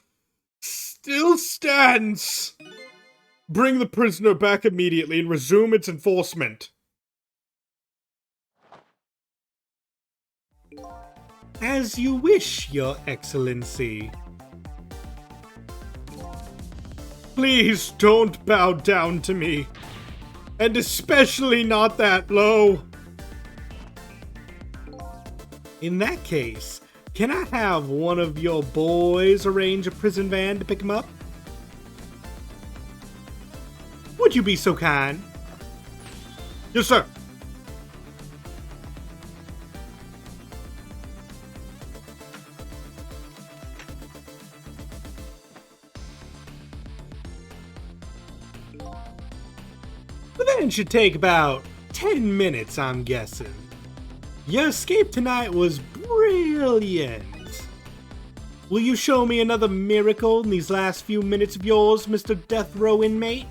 still stands. Bring the prisoner back immediately and resume its enforcement. As you wish, Your Excellency. Please don't bow down to me. And especially not that low. In that case, can I have one of your boys arrange a prison van to pick him up? Would you be so kind? Yes, sir. The van should take about 10 minutes, I'm guessing. Your escape tonight was brilliant. Will you show me another miracle in these last few minutes of yours, Mr. Death Row inmate?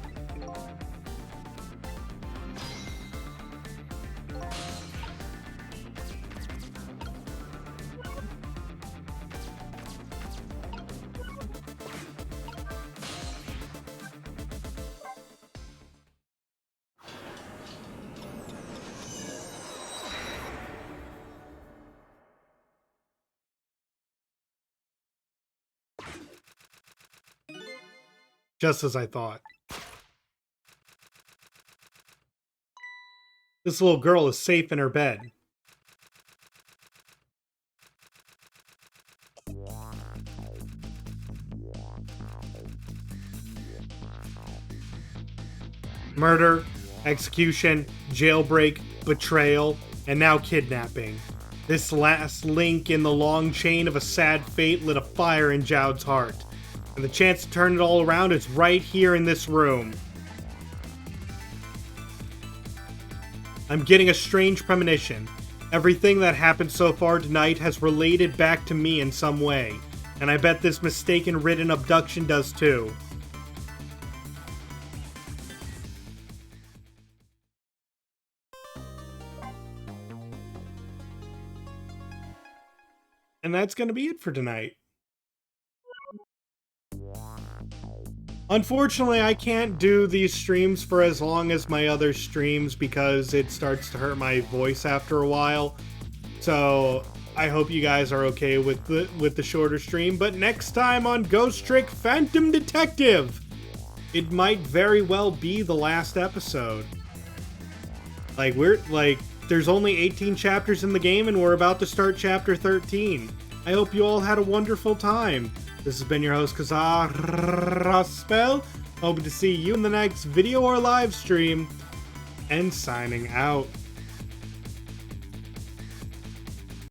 Just as I thought. This little girl is safe in her bed. Murder, execution, jailbreak, betrayal, and now kidnapping. This last link in the long chain of a sad fate lit a fire in Jowd's heart. And the chance to turn it all around is right here in this room. I'm getting a strange premonition. Everything that happened so far tonight has related back to me in some way. And I bet this mistaken written abduction does too. And that's going to be it for tonight. Unfortunately, I can't do these streams for as long as my other streams because it starts to hurt my voice after a while. So I hope you guys are okay with the shorter stream. But next time on Ghost Trick Phantom Detective, it might very well be the last episode. There's only 18 chapters in the game and we're about to start chapter 13. I hope you all had a wonderful time. This has been your host, Kazaraspel. Hoping to see you in the next video or live stream. And signing out.